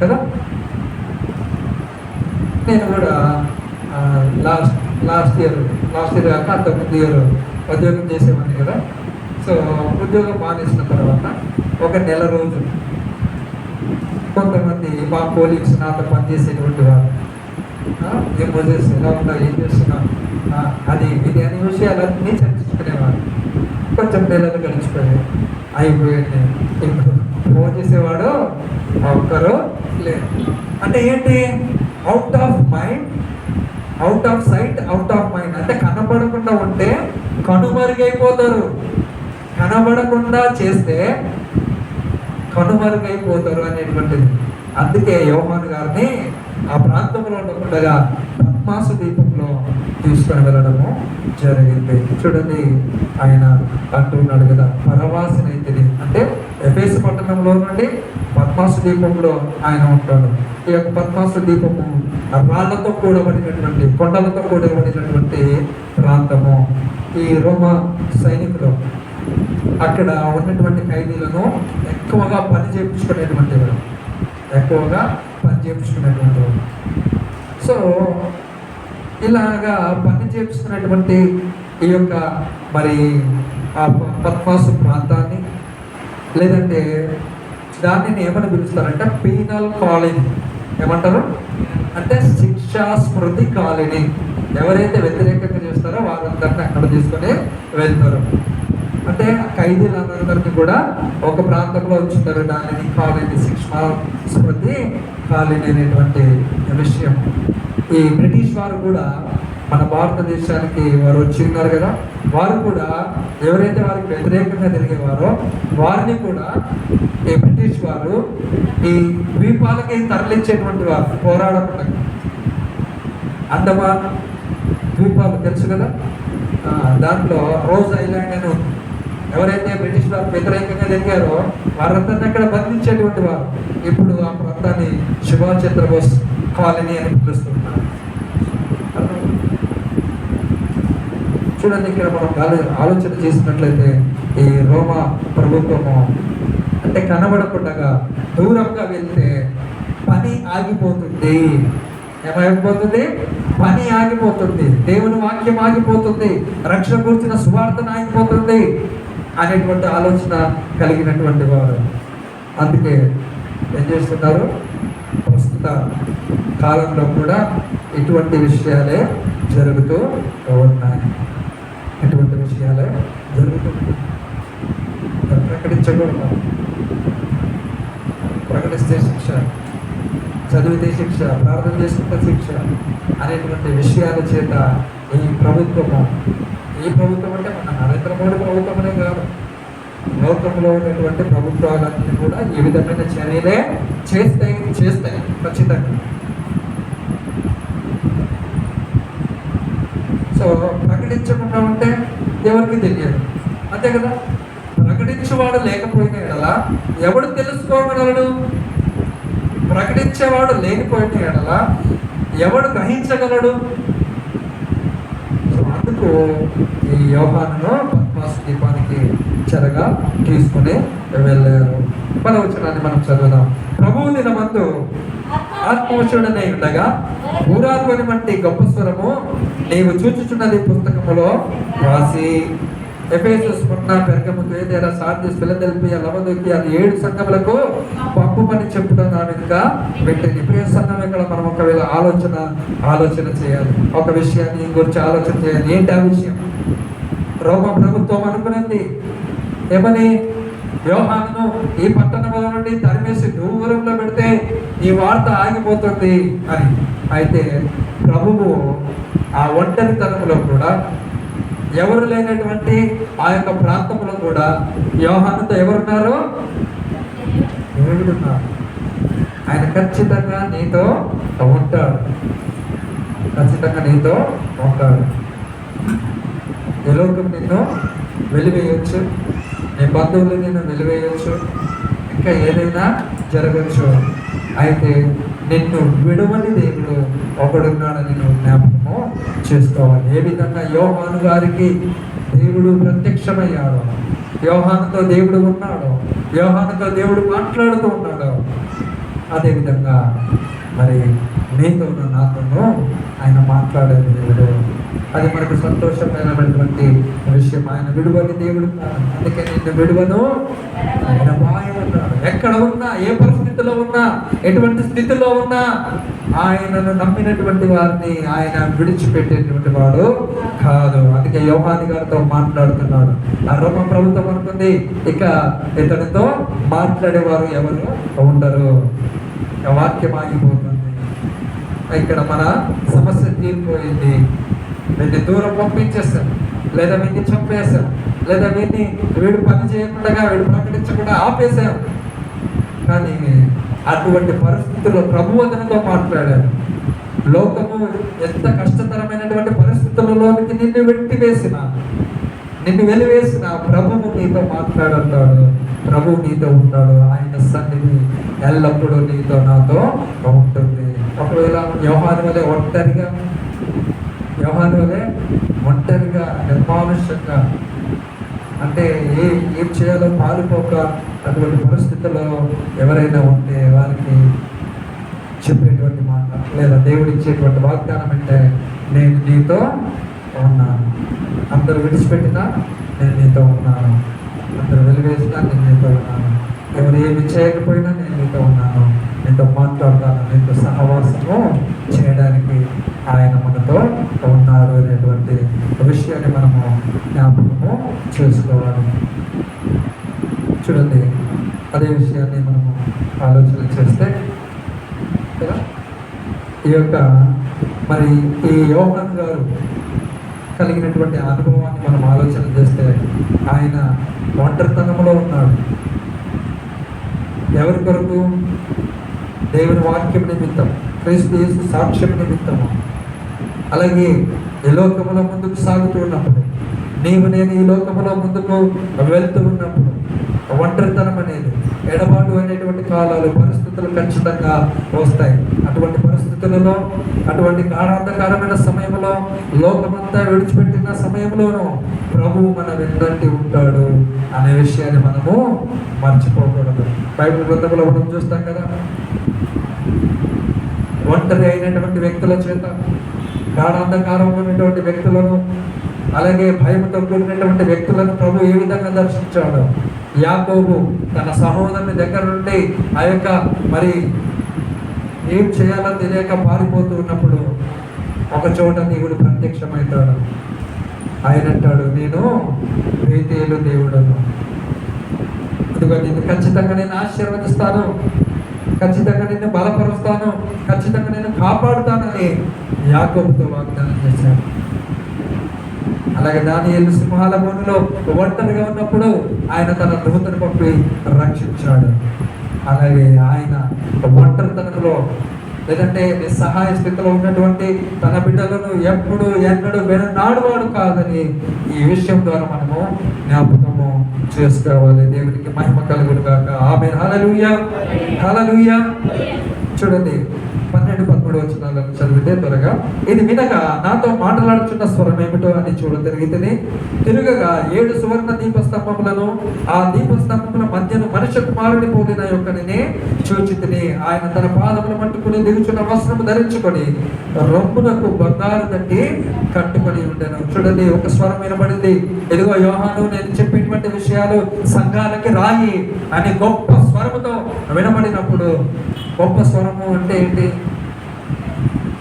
కదా. నేను కూడా లాస్ట్ ఇయర్ కాక అంతకుముందు ఇయర్ ఉద్యోగం చేసేవాడిని కదా. సో ఉద్యోగం మానేసిన తర్వాత ఒక నెల రోజు కొంతమంది మా కోలీగ్స్ నాతో పనిచేసేటువంటి వారు ఏం చేసి ఎలా ఉన్నా, ఏం చేస్తున్నాం, అది ఇది అనే విషయాలన్నీ చర్చించుకునేవారు. కొంచెం నెలలు గడిచిపోయాయి, అయిపోయింది. ఇప్పుడు ఫోన్ చేసేవాడు ఒక్కరు లేదు. అంటే ఏంటి? Out of mind, out of sight, out of mind. అంటే కనబడకుండా ఉంటే కనుమరుగైపోతారు, కనబడకుండా చేస్తే కనుమరుగైపోతారు అనేటువంటిది. అందుకే యోహాను గారిని ఆ ప్రాంతంలో ఉండకుండా పద్మాసు దీపంలో తీసుకొని వెళ్ళడము జరిగింది. చూడండి, ఆయన అంటున్నాడు కదా, పరవాసినైతిని. అంటే ఎఫెసు పట్టణంలో నుండి పద్మాసు దీపంలో ఆయన ఉంటాడు. ఈ యొక్క పద్మాసు దీపము రాళ్లతో కూడబడినటువంటి, కొండలతో కూడబడినటువంటి ప్రాంతము. ఈ రోమా సైనికులు అక్కడ ఉన్నటువంటి ఖైదీలను ఎక్కువగా పని చేయించుకునేటువంటి వారు. సో ఇలాగా పని చేయించుకున్నటువంటి ఈ యొక్క మరి ఆ పద్మాసు ప్రాంతాన్ని, లేదంటే దానిని ఏమని పిలుస్తారంటే పీనల్ కాలనీ. ఏమంటారు అంటే శిక్షా స్మృతి కాలనీ. ఎవరైతే వ్యతిరేకంగా చేస్తారో వారందరినీ అక్కడ తీసుకొని వెళ్తారు. అంటే ఖైదీలందరికీ కూడా ఒక ప్రాంతంలో ఉంచుతారు. దానిని కాలనీ, శిక్షా స్మృతి కాలనీ అనేటువంటి విషయం. ఈ బ్రిటిష్ వారు కూడా మన భారతదేశానికి వారు వచ్చి ఉన్నారు కదా, వారు కూడా ఎవరైతే వారికి వ్యతిరేకంగా తిరిగేవారో వారిని కూడా ఈ బ్రిటిష్ వారు ఈ ద్వీపాలకి తరలించేటువంటి వారు, పోరాడకుండా. అండమాన్ ద్వీపాలు తెలుసు కదా, దాంట్లో రోజ్ ఐలాండ్ అని ఉంది. ఎవరైతే బ్రిటిష్ వారు వ్యతిరేకంగా తిరిగారో వారందరినీ అక్కడ బంధించేటువంటి వారు. ఇప్పుడు ఆ ప్రాంతాన్ని సుభాష్ చంద్రబోస్ కాలనీ అని పిలుస్తున్నారు. చూడండి, ఇక్కడ మనం ఆలోచన చేసినట్లయితే ఈ రోమా ప్రభుత్వము అంటే కనబడకుండా దూరంగా వెళ్తే పని ఆగిపోతుంది. ఏమైపోతుంది? పని ఆగిపోతుంది, దేవుని వాక్యం ఆగిపోతుంది, రక్షణ గురించిన సువార్తను ఆగిపోతుంది అనేటువంటి ఆలోచన కలిగినటువంటి వారు. అందుకే ఏం చేస్తున్నారు? ప్రస్తుత కాలంలో కూడా ఇటువంటి విషయాలే జరుగుతూ ఉన్నాయి. ఇటువంటి విషయాలే జరుగుతుంది. ప్రకటించకూడదు, ప్రకటిస్తే శిక్ష, చదివితే శిక్ష, ప్రార్థన చేసుకుంటే శిక్ష అనేటువంటి విషయాల చేత ఈ ప్రభుత్వం అంటే మన నరేంద్ర మోడీ ప్రభుత్వం అనే కాదు, లోకంలో ఉన్నటువంటి ప్రభుత్వాలన్నీ కూడా ఈ విధమైన చర్యలే చేస్తాయి ఖచ్చితంగా. సో ప్రకటించకుండా ఉంటే ఎవరికి తెలియదు, అంతే కదా. ప్రకటించేవాడు లేకపోయిన ఎడల ఎవడు తెలుసుకోగలడు? ప్రకటించేవాడు లేకపోయిన ఎడల ఎవడు గ్రహించగలడు? అందుకు ఈ యోహానును పద్మాసు దీపానికి చెరగా తీసుకుని వెళ్ళారు. 10వ వచనాన్ని మనం చదువుదాం. ప్రభువు దినమందు ఆత్మవశుడనై ఉండగా ఊరాధ్వని వంటి గొప్ప స్వరము నీవు చూచుచున్నది పుస్తకములో రాసి ఎఫెసు, స్ముర్న, పెర్గము, థుయతైర, సార్దిస్, ఫిలదెల్ఫియా, లవొదికీయ 7 సంఘములకు పంపుమని చెప్పుతున్నాను. ఇంకా పెట్టింది. ప్రియ సంఘం, ఇక్కడ మనం ఒకవేళ ఆలోచన చేయాలి, ఒక విషయాన్ని గురించి ఆలోచన చేయాలి. ఏంటి ఆ విషయం? రోమా ప్రభుత్వం అనుకున్నది ఏమని? యోహానును ఈ పట్టణంలో నుండి తరిమేసి దూరంలో పెడితే ఈ వార్త ఆగిపోతుంది అని. అయితే ప్రభువు ఆ ఒంటరితనంలో కూడా, ఎవరు లేనటువంటి ఆ యొక్క ప్రాంతంలో కూడా యోహానుతో ఎవరున్నారు? దేవుడున్నారు. ఆయన ఖచ్చితంగా నీతో ఉంటాడు, ఖచ్చితంగా నీతో ఉంటాడు. ఈ లోకం నిన్ను వెలివేయచ్చు, నీ బంధువులు నిన్ను వెలివేయచ్చు, ఇంకా ఏదైనా జరగచ్చు. అయితే నిన్ను విడువని దేవుడు ఒకడున్నాడని నువ్వు జ్ఞాపకము చేసుకోవాలి. ఏ విధంగా యోహాను గారికి దేవుడు ప్రత్యక్షమయ్యాడు. యోహానుతో దేవుడు ఉన్నాడు. యోహానుతో దేవుడు మాట్లాడుతూ ఉన్నాడు. అదేవిధంగా మరి మీతోనూ నాతోనూ ఆయన మాట్లాడేది దేవుడు. అది మనకు సంతోషమైనటువంటి విషయం. ఆయన విడువని దేవుడు కాదు. అందుకే నిన్ను విడువను ఆయన భయం ఉన్నాడు. ఎక్కడ ఉన్నా, ఏ పరిస్థితిలో ఉన్నా, ఎటువంటి స్థితిలో ఉన్నా ఆయనను నమ్మినటువంటి వారిని ఆయన విడిచిపెట్టేటువంటి వాడు కాదు. అందుకే యోహాను గారితో మాట్లాడుతున్నాడు. ఆ రోమ ప్రభుత్వం అనుకుంది ఇక ఇతనితో మాట్లాడేవారు ఎవరు ఉండరు, వాక్యం ఆగిపోతుంది. ఇక్కడ మన సమస్య తీరిపోయింది. వీడిని దూరం పంపించేస్తాం, లేదా వీడిని చంపేశాం, లేదా వీడు పని చేయకుండా వీడు ప్రకటించకుండా ఆపేశాం. కానీ అటువంటి పరిస్థితుల్లో ప్రభు అతనితో మాట్లాడాడు. లోకము ఎంత కష్టతరమైనటువంటి పరిస్థితులలోనికి నిన్ను వెట్టివేసిన, నిన్ను వెలివేసిన ప్రభువు నీతో మాట్లాడుతాడు. ప్రభువు నీతో ఉంటాడు. ఆయన సన్నిధి ఎల్లప్పుడూ నీతో నాతో ఉంటుంది. ఒకవేళ యోహాను వలె ఒంటరిగా నిర్మానుష్యంగా, అంటే ఏం చేయాలో పారిపోక అటువంటి పరిస్థితుల్లో ఎవరైనా ఉంటే వారికి చెప్పేటువంటి మాట, లేదా దేవుడు ఇచ్చేటువంటి వాగ్దానం అంటే, నేను నీతో ఉన్నాను. అందరూ విడిచిపెట్టినా నేను నీతో ఉన్నాను. అందరూ వెలివేసినా నేను నీతో ఉన్నాను. ఎవరు ఏమి చేయకపోయినా నేను నీతో ఉన్నాను. నీతో మాట్లాడతాను, నీతో సహవాసము చేయడానికి ఆయన మనతో ఉన్నారు అనేటువంటి విషయాన్ని మనము జ్ఞాపకము చేసుకోవాలి. చూడండి, అదే విషయాన్ని మనము ఆలోచన చేస్తే కదా, ఈ యోహాను గారు కలిగినటువంటి అనుభవాన్ని మనం ఆలోచన చేస్తే, ఆయన ఒంటరితనంలో ఉన్నాడు. ఎవరి కొరకు? దేవుని వాక్యం నిమిత్తం, క్రీస్తు యేసు సాక్ష్యం నిమిత్తము. అలాగే ఈ లోకములో ముందుకు సాగుతూ ఉన్నప్పుడు, నేను ఈ లోకములో ముందుకు వెళ్తూ ఉన్నప్పుడు ఒంటరితనం అనేది, ఎడబాటు అనేటువంటి కాలాలు, పరిస్థితులు ఖచ్చితంగా వస్తాయి. అటువంటి పరిస్థితులలో, అటువంటి గాఢాంధకారమైన సమయంలో, లోకమంతా విడిచిపెట్టిన సమయంలోనూ ప్రభువు మన వెన్నంటి ఉంటాడు అనే విషయాన్ని మనము మర్చిపోకూడదు. బైబిల్ గ్రంథంలో మనం చూస్తాం కదా, ఒంటరి అయినటువంటి వ్యక్తుల చేత, గాఢాంధకారం ఉన్నటువంటి వ్యక్తులను, అలాగే భయంతో కూడినటువంటి వ్యక్తులను ప్రభు ఏ విధంగా దర్శించాడు. యాకోబు తన సహోదరుని దగ్గర నుండి ఏం చేయాలో తెలియక పారిపోతూ ఉన్నప్పుడు ఒక చోట దేవుడు ప్రత్యక్షమవుతాడు. ఆయన అంటాడు, నేను బేతేలు దేవుడను, ఇదిగో నిన్ను ఖచ్చితంగా నేను ఆశీర్వదిస్తాను, ఖచ్చితంగా నిన్ను బలపరుస్తాను, ఖచ్చితంగా నేను కాపాడుతానని యాకోబుతో వాగ్దానం చేశాడు. అలాగే దానియేలు సింహాల బోనులో ఒంటరిగా ఉన్నప్పుడు ఆయన తన దూతను పంపి రక్షించాడు. అలాగే ఆయన ఒంటరితనంలో, లేదంటే నిస్సహాయ స్థితిలో ఉన్నటువంటి తన బిడ్డలను ఎన్నడూ వెననాడువాడు కాదని ఈ విషయం ద్వారా మనము జ్ఞాపకము చేసుకోవాలి. దేవునికి మహిమ కలుగును గాక. ఆమేన్. హల్లెలూయా, హల్లెలూయా. చూడండి, 12-13 వచనాలను చదివితే త్వరగా, ఇది వినగా నాతో మాట్లాడుచున్న స్వరం ఏమిటో అని చూడగలిగితే, తిరుగగా 7 సువర్ణ దీపస్తంభములను, ఆ దీపస్తంభముల మధ్యను మనుష్య కుమారుని పోలిన యొక్కనే చూచితిని. ఆయన తన పాదములు పట్టుకుని దిగుచున్న వస్త్రము ధరించుకొని రొమ్మునకు బంగారు దట్టి కట్టుకొని ఉండెను. చూడండి, ఒక స్వరం వినబడింది. ఇదిగో యోహాను, నేను చెప్పేటువంటి విషయాలు సంఘాలకి రాయి అని గొప్ప స్వరముతో వినబడినప్పుడు, గొప్ప స్వరము అంటే ఏంటి?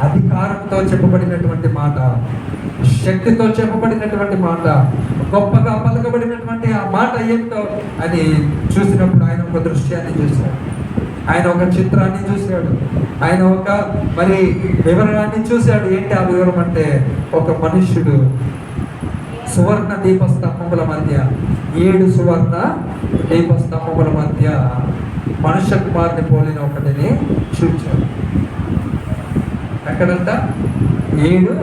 అధికారంతో చెప్పబడినటువంటి మాట, శక్తితో చెప్పబడినటువంటి మాట, గొప్పగా పలకబడినటువంటి ఆ మాట ఏమిటో అని చూసినప్పుడు ఆయన ఒక దృశ్యాన్ని చూశాడు, ఆయన ఒక చిత్రాన్ని చూశాడు, ఆయన ఒక వివరణాన్ని చూశాడు. ఏంటి ఆ వివరం అంటే, ఒక మనుష్యుడు సువర్ణ దీపస్తంభముల మధ్య, 7 సువర్ణ దీపస్తంభముల మధ్య మనుష్య కుమారుని పోలిన ఒకటిని చూచాడు. ఎక్కడంట? 7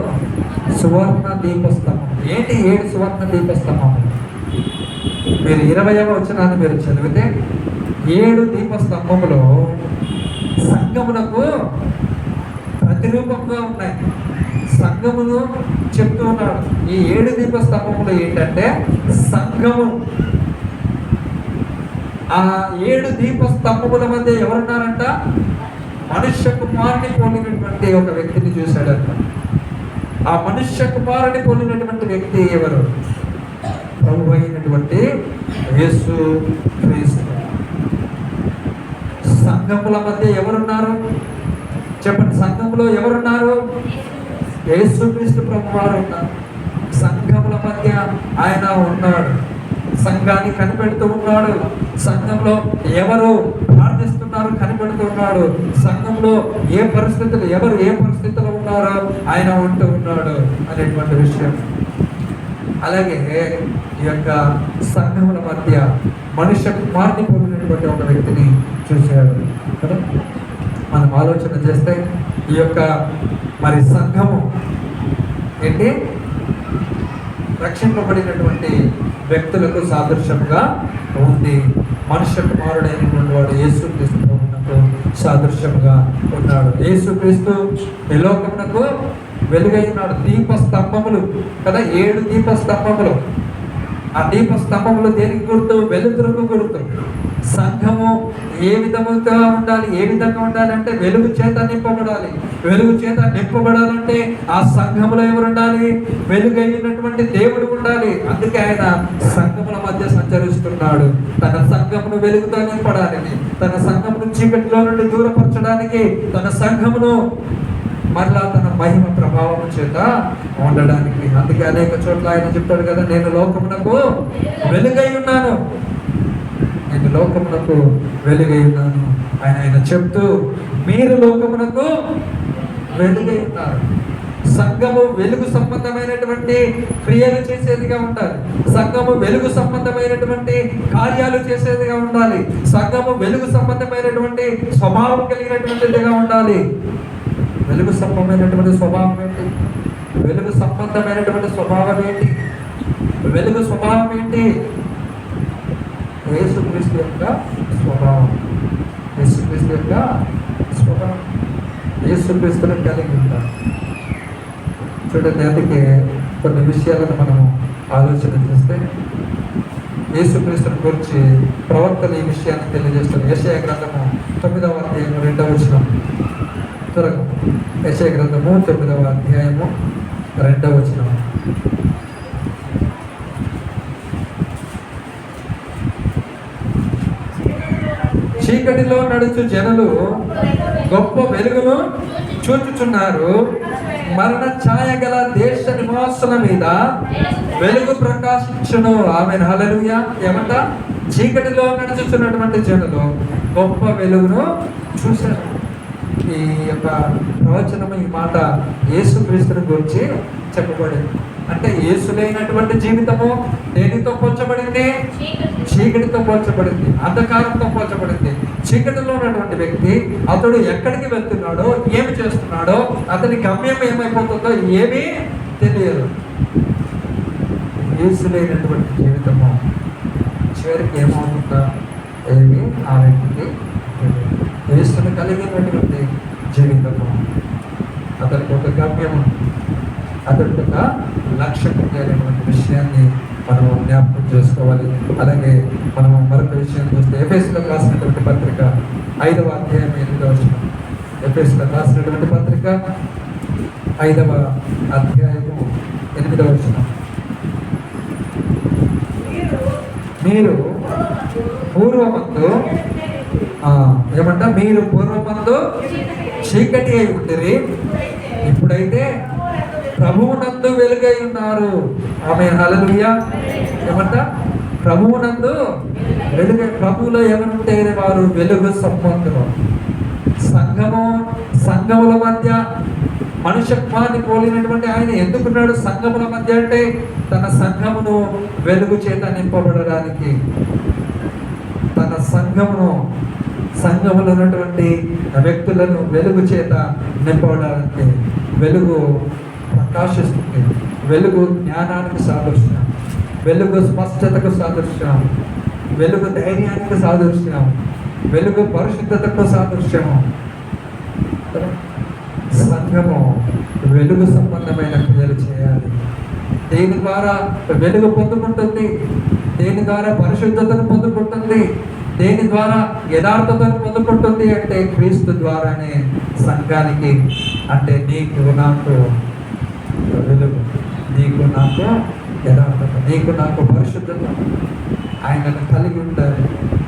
సువర్ణ దీపస్తంభం. ఏంటి 7 సువర్ణ దీపస్తంభం? మీరు 20వ వచనాన్ని మీరు చదివితే, 7 దీపస్తంభములో సంఘమునకు ప్రతిరూపంగా ఉన్నాయి. సంఘమును చెప్తూ ఉన్నాడు. ఈ 7 దీపస్తంభములు ఏంటంటే సంఘము. ఆ 7 దీపస్తంభముల మధ్య ఎవరున్నారంట? మనుష్య కుమారుని పోలినటువంటి ఒక వ్యక్తిని చూశాడంట. ఆ మనుష్య కుమారుని పోలినటువంటి వ్యక్తి ఎవరు? ప్రభు అయినటువంటి యేసు క్రీస్తు. సంఘముల మధ్య ఎవరున్నారు చెప్పండి? సంఘములో ఎవరున్నారు? యేసు క్రీస్తు ప్రభు వారు ఉన్నారు. సంఘముల మధ్య ఆయన ఉన్నాడు. సంఘాన్ని కనిపెడుతూ ఉన్నాడు. సంఘంలో ఎవరు ప్రార్థిస్తున్నారు కనిపెడుతూ ఉన్నాడు. సంఘంలో ఏ పరిస్థితులు, ఎవరు ఏ పరిస్థితుల్లో ఉన్నారో ఆయన ఉంటూ ఉన్నాడు అనేటువంటి విషయం. అలాగే ఈ యొక్క సంఘముల మధ్య మనుష్య కుమారుని పోలినటువంటి ఒక వ్యక్తిని చూశాడు కదా. మనం ఆలోచన చేస్తే ఈ యొక్క మరి సంఘము ఏంటి? రక్షింపబడినటువంటి వ్యక్తులకు సాదృశ్యంగా ఉంది. మనుష్య కుమారుడైనటువంటి వాడు యేసుక్రీస్తు ప్రభువునకు సాదృశ్యంగా ఉన్నాడు. యేసుక్రీస్తు ఈ లోకమునకు వెలుగై ఉన్నాడు. దీపస్తంభములు కదా, 7 దీపస్తంభములు. ఆ దీపస్తంభములు దేనికి గుర్తు? వెలుతురుకు గుర్తు. సంఘము ఏ విధముగా ఉండాలి? ఏ విధంగా ఉండాలి అంటే వెలుగు చేత నింపబడాలి. వెలుగు చేత నింపబడాలంటే ఆ సంఘములో ఎవరు ఉండాలి? వెలుగైనటువంటి దేవుడు ఉండాలి. అందుకే ఆయన సంఘముల మధ్య సంచరిస్తున్నాడు. తన సంఘమును వెలుగుతో నింపడానికి, తన సంఘమును చీకటిలో నుండి దూరపరచడానికి, తన సంఘమును మరలా తన మహిమ ప్రభావం చేత ఉండడానికి. అందుకే అనేక చోట్ల ఆయన చెప్తాడు కదా, నేను లోకమునకు వెలుగై ఉన్నాను, నేను లోకమునకు వెలుగై ఉన్నాను. ఆయన చెప్తూ మీరు లోకమునకు వెలుగై ఉన్నారు. సంఘము వెలుగు సంబంధమైనటువంటి క్రియలు చేసేదిగా ఉండాలి. సంఘము వెలుగు సంబంధమైనటువంటి కార్యాలు చేసేదిగా ఉండాలి. సంఘము వెలుగు సంబంధమైనటువంటి స్వభావం కలిగినటువంటిదిగా ఉండాలి. వెలుగు సంబంధమైనటువంటి స్వభావం ఏంటి? వెలుగు సంబంధమైనటువంటి స్వభావం ఏంటి? వెలుగు స్వభావం ఏంటి? యేసుక్రీస్తు యొక్క స్వభావం. యేసుక్రీస్తు యొక్క స్వభావం యేసుక్రీస్తుని కలిగి ఉంటారు. చూడండి, అందుకే కొన్ని విషయాలను మనం ఆలోచన చేస్తే యేసుక్రీస్తుని గురించి ప్రవక్తలు ఈ విషయాన్ని తెలియజేస్తారు. యెషయా గ్రంథము 9వ అధ్యాయము 2వ వచనం. త్వరగా యెషయా గ్రంథము 9వ అధ్యాయము 2వ వచనం. చీకటిలో నడుచు జనులు గొప్ప వెలుగును చూచుచున్నారు. మరణ ఛాయ గల దేశ నివాసుల మీద వెలుగు ప్రకాశించును. ఆమేన్, హల్లెలూయా. ఏమంట? చీకటిలో నడుచుచున్నటువంటి జనులు గొప్ప వెలుగును చూశారు. ఈ యొక్క ప్రవచనం, ఈ మాట యేసుక్రీస్తుని గురించి చెప్పబడింది. అంటే యేసులైనటువంటి జీవితము దేనితో పోల్చబడింది? చీకటితో పోల్చబడింది, అంధకారంతో పోల్చబడింది. చీకటిలో ఉన్నటువంటి వ్యక్తి అతడు ఎక్కడికి వెళ్తున్నాడో, ఏమి చేస్తున్నాడో, అతని గమ్యం ఏమైపోతుందో ఏమీ తెలియదు. యేసులైనటువంటి జీవితము చివరికి ఏమవుతుందో ఏమి ఆ వ్యక్తికి తెలియదు. యేసును కలిగినటువంటి జీవితము అతనికి ఒక గమ్యము, అతనికి ఒక లక్ష్యం అనేటువంటి విషయాన్ని మనం జ్ఞాపకం చేసుకోవాలి. అలాగే మనం మరొక విషయం చూస్తే ఎఫెసీయులకు రాసినటువంటి పత్రిక 5వ అధ్యాయం 8వ వచనం. ఎఫెసీయులకు రాసినటువంటి పత్రిక 5వ అధ్యాయము 8వ వచనం. మీరు పూర్వమందు ఏమంట? మీరు పూర్వమందు చీకటి అయి ఉండిరి, ఇప్పుడైతే ప్రభువునందు వెలుగై ఉన్నారు. ఆమేన్, హల్లెలూయా. ఏమంట? ప్రభువునందు వెలుగై. ప్రభువులో ఎవరుంటే వారు వెలుగు సంబంధులు. సంఘముల మధ్య మనుష్యత్వాన్ని పోలినటువంటి ఆయన ఎందుకున్నాడు సంఘముల మధ్య అంటే? తన సంఘమును వెలుగు చేత నింపబడడానికి, తన సంఘములో ఉన్నటువంటి వ్యక్తులను వెలుగు చేత నింపబడడానికి. వెలుగు ప్రకాశిస్తుంది. వెలుగు జ్ఞానానికి సాదృశ్యం, వెలుగు స్పష్టతకు సాదృశ్యం, వెలుగు ధైర్యానికి సాదృశ్యం, వెలుగు పరిశుద్ధతకు సాదృశ్యము. సంఘము వెలుగు సంబంధమైన క్రియలు చేయాలి. దేని ద్వారా వెలుగు పొందుకుంటుంది, దేని ద్వారా పరిశుద్ధతను పొందుకుంటుంది, దేని ద్వారా యథార్థతను పొందుకుంటుంది అంటే క్రీస్తు ద్వారానే సంఘానికి. అంటే నీకు నాకు వెలుగు, నీకు నాకు యథార్థత, నీకు నాకు పరిశుద్ధత, ఆయనను కలిగి ఉండాలి.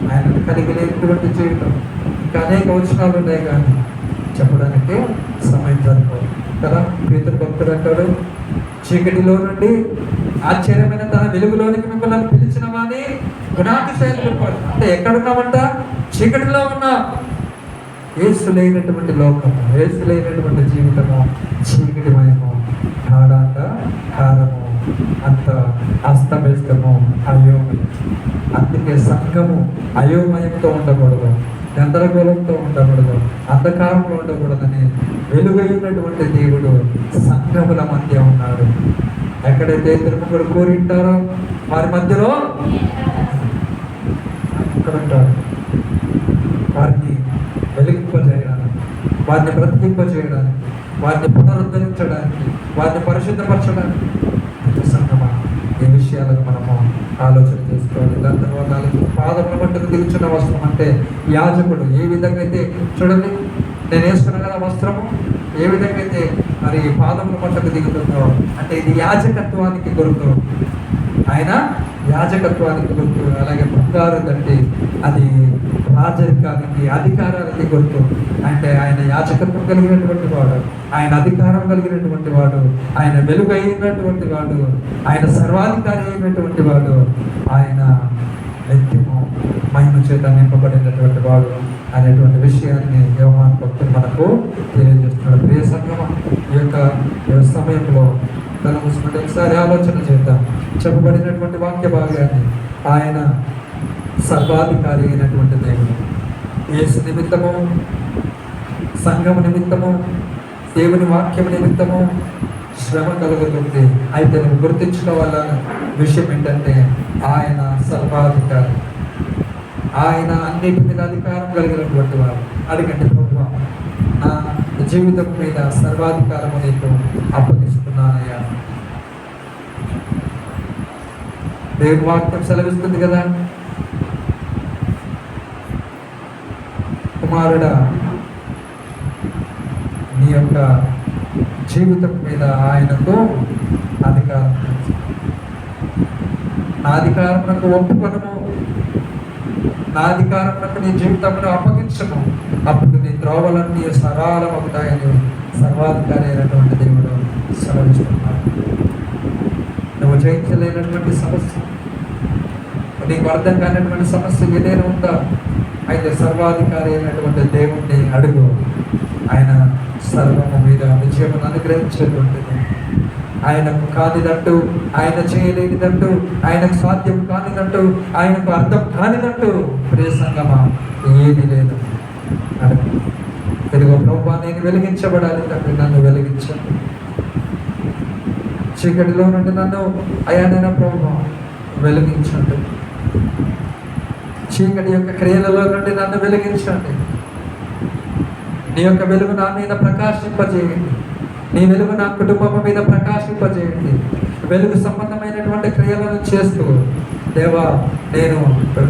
ఆయనను కలిగి లేనటువంటి జీవితం ఇంకా అనేక వచనాలు ఉన్నాయి కానీ చెప్పడానికి సమయం సరిపోదు కదా. పేతురు భక్తుడు అంటాడు, చీకటిలో నుండి ఆశ్చర్యమైన తన వెలుగులోనికి మిమ్మల్ని పిలిచిన వాని గుణాతిశయాలు చెప్పాడు. అంటే ఎక్కడున్నామంట? చీకటిలో ఉన్నా. యేసు లేనటువంటి లోకము, యేసు లేనటువంటి జీవితము చీకటిమయము, కారము, అంత అస్తవ్యస్తము, అయోమయం. అందుకే సంఘము అయోమయంతో ఉండకూడదు, గందరగోళంతో ఉండకూడదు, అంధకారంలో ఉండకూడదని వెలుగైనటువంటి దేవుడు సంఘముల మధ్య ఉన్నాడు. ఎక్కడైతే తిరుమల కోరింటారో వారి మధ్యలో ఇక్కడ ఉంటారు. వారిని వెలిగింపజేయడానికి, వారిని బ్రతికింపజేయడానికి, వారిని పునరుద్ధరించడానికి, వారిని పరిశుద్ధపరచడానికి సంఘమా ఈ విషయాలను మనము ఆలోచన చేసుకోవాలి. దాని తర్వాత పాదముల మట్టుకు దిగుచున్న వస్త్రం అంటే యాజకుడు ఏ విధంగా అయితే, చూడండి నేను వేసుకున్నా కదా వస్త్రము, ఏ విధంగా అయితే మరి పాదముల మట్టుకు దిగుతుందో అంటే ఇది యాజకత్వానికి గుర్తు. ఆయన యాజకత్వానికి గుర్తు. అలాగే బంగారు దండి అది రాజరికానికి, అధికారానికి గుర్తు. అంటే ఆయన యాజకత్వం కలిగినటువంటి వాడు, ఆయన అధికారం కలిగినటువంటి వాడు, ఆయన వెలుగు అయినటువంటి వాడు, ఆయన సర్వాధికారి అయినటువంటి వాడు, ఆయన నిత్యము మహిమ చేత నింపబడినటువంటి వాడు అనేటువంటి విషయాన్ని యోహాను భక్తుడు మనకు తెలియజేస్తున్నాడు. ప్రియ సంగమా, ఈ యొక్క సమయంలో తన ముసుకుంటే ఒకసారి ఆలోచన చేద్దాం. చెప్పబడినటువంటి వాక్య భాగాన్ని ఆయన సర్వాధికారి అయినటువంటి దేవుడు. యేసు నిమిత్తము, సంఘము నిమిత్తము, దేవుని వాక్యము నిమిత్తము శ్రమ కలుగుతుంది. అయితే నువ్వు గుర్తించుకోవాలన్న విషయం ఏంటంటే ఆయన సర్వాధికారి, ఆయన అన్నిటి మీద అధికారం కలిగినటువంటి వాడు. అడిగండి, ప్రభువా నా జీవితం మీద సర్వాధికారము నీకు అప్పగిస్తున్నానయ్యా. దేవుని వాక్యం సెలవిస్తుంది కదా, కుమారుడా నీ యొక్క జీవితం మీద ఆయనకు అధికారం, నా అధికారమునకు ఒప్పుకొనము, నా అధికారమునకు నీ జీవితమును అప్పగించము, అప్పుడు నీ త్రోవలన్నీ సరళమవుతాయని సర్వాధికారి అయినటువంటి దేవుడు సెలవిస్తున్నాడు. నువ్వు జయించలేనటువంటి సమస్య, నీకు అర్థం కానటువంటి సమస్య ఏదైనా ఉందా? అయితే సర్వాధికారి అయినటువంటి దేవుణ్ణి అడుగు. ఆయన సర్వము మీద విజయమును అనుగ్రహించేటువంటిది. ఆయనకు కానిదంటూ, ఆయన చేయలేనిదంటూ, ఆయనకు సాధ్యం కానిదంటూ, ఆయనకు అర్థం కానిదంటూ ప్రియ సంగమా ఏది లేదు. అడుగు. ఇదిగో ప్రభువా నేను వెలిగించబడాలి తండ్రి, నన్ను వెలిగించండి. చీకటిలో నుండి నన్ను అయానైనా ప్రభువా వెలిగించండి. చీకటి యొక్క క్రియలలో నుండి నన్ను వెలిగించండి. నీ యొక్క వెలుగు నా మీద ప్రకాశింపజేయండి. నీ వెలుగు నా కుటుంబం మీద ప్రకాశింపజేయండి. వెలుగు సంబంధమైనటువంటి క్రియలను చేస్తూ దేవా నేను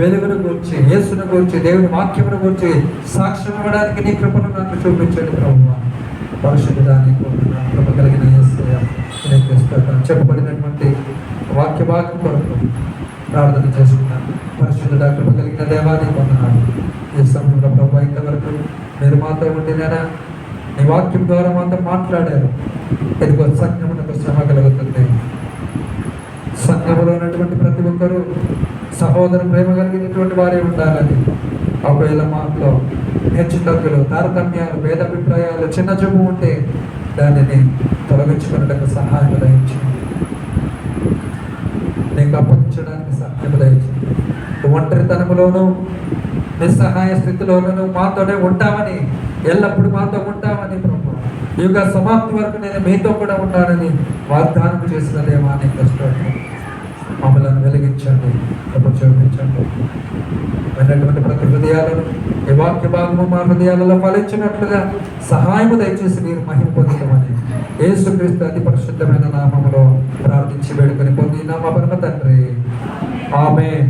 వెలుగును గురించి, యేసును గురించి, దేవుని వాక్యమును గురించి సాక్ష్యం ఇవ్వడానికి నీ కృపను నాకు చూపించండి ప్రభువా. పరిశుద్ధాన్ని కృప కలిగిన యేసయ్య చెప్పబడినటువంటి వాక్య భాగం కొరకు ప్రార్థన చేసుకున్నాను. పరిశుద్ధ కృప కలిగిన దేవాన్ని పొందనాను. ఈ సమయంలో ప్రభు ఇంతవరకు మీరు మాతో ఉండినారా, నీ వాక్యం ద్వారా మాతో మాట్లాడారు. ఇదిగో సంఘమునకు శ్రమ కలుగుతుంది. సంఘములో ఉన్నటువంటి ప్రతి ఒక్కరూ సహోదర ప్రేమ కలిగినటువంటి వారే ఉండాలని, ఒకవేళ మాటలో హెచ్చు తగ్గులు, తారతమ్యాలు, భేదాభిప్రాయాలు, చిన్న చూపు ఉంటే దానిని తొలగించుకున్నట్టు సహాయం దయించింది. నీకు అప్పగించడానికి సహాయం దయించింది. ఒంటరితనములోనూ నిస్సహాయ స్థితిలోనూ మాతోనే ఉంటామని, ఎల్లప్పుడూ మాతో ఉంటామని ప్రభు యుగ సమాప్తి వరకు నేను మీతో కూడా ఉంటానని వాగ్దానం చేసిన దేవా నీకు స్తోత్రం. మమ్మల్ని వెలిగించండి, చూపించండి. విన్నటువంటి ప్రతి హృదయాలను ఈ వాక్య భాగము మా హృదయాలలో ఫలించినట్లుగా సహాయము దయచేసి మీరు మహిమ పొందమని యేసుక్రీస్తు అతి పరిశుద్ధమైన నామములో ప్రార్థించి వేడుకొని పొందిన మా పరమ తండ్రి. ఆమేన్.